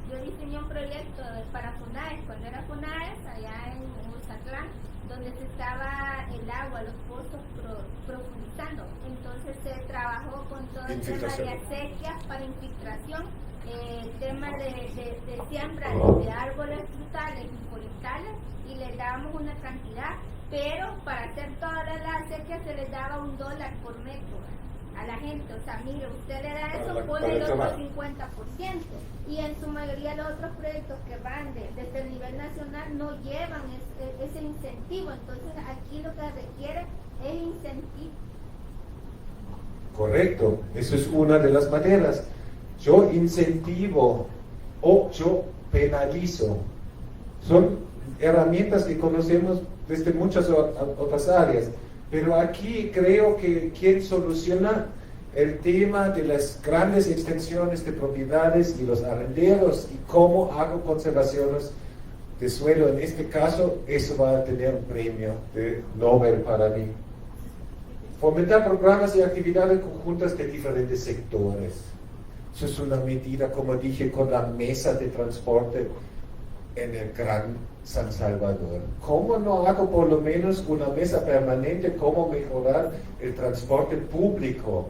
yo diseñé un proyecto para FUNAES, cuando era FUNAES, allá en Uzatlán, donde se estaba el agua, los pozos profundizando. Entonces se trabajó con todo el tema de acequias para infiltración, el tema de siembra de árboles frutales y forestales, y les dábamos una cantidad, pero para hacer todas las acequias se les daba $1 por metro a la gente. O sea, mire, usted le da eso, pone el otro 50%. Y en su mayoría los otros proyectos que van desde el nivel nacional no llevan ese incentivo. Entonces aquí lo que requiere es incentivo. Correcto, eso es una de las maneras. Yo incentivo o yo penalizo. Son herramientas que conocemos desde muchas otras áreas. Pero aquí creo que quien soluciona el tema de las grandes extensiones de propiedades y los arrenderos y cómo hago conservaciones de suelo, en este caso, eso va a tener un premio de Nobel para mí. Fomentar programas y actividades conjuntas de diferentes sectores. Eso es una medida, como dije, con la mesa de transporte en el Gran San Salvador. ¿Cómo no hago por lo menos una mesa permanente? ¿Cómo mejorar el transporte público?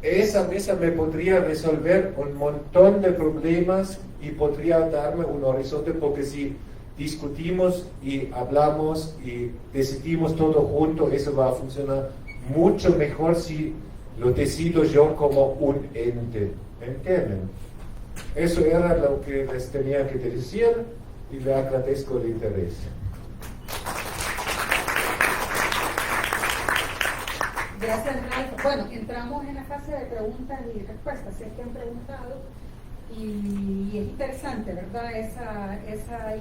Esa mesa me podría resolver un montón de problemas y podría darme un horizonte, porque si discutimos y hablamos y decidimos todo junto, eso va a funcionar mucho mejor si lo decido yo como un ente. ¿Entienden? Eso era lo que les tenía que decir y le agradezco el interés. Gracias, Ralph. Bueno, entramos en la fase de preguntas y respuestas. Sé que han preguntado y es interesante, ¿verdad? Esa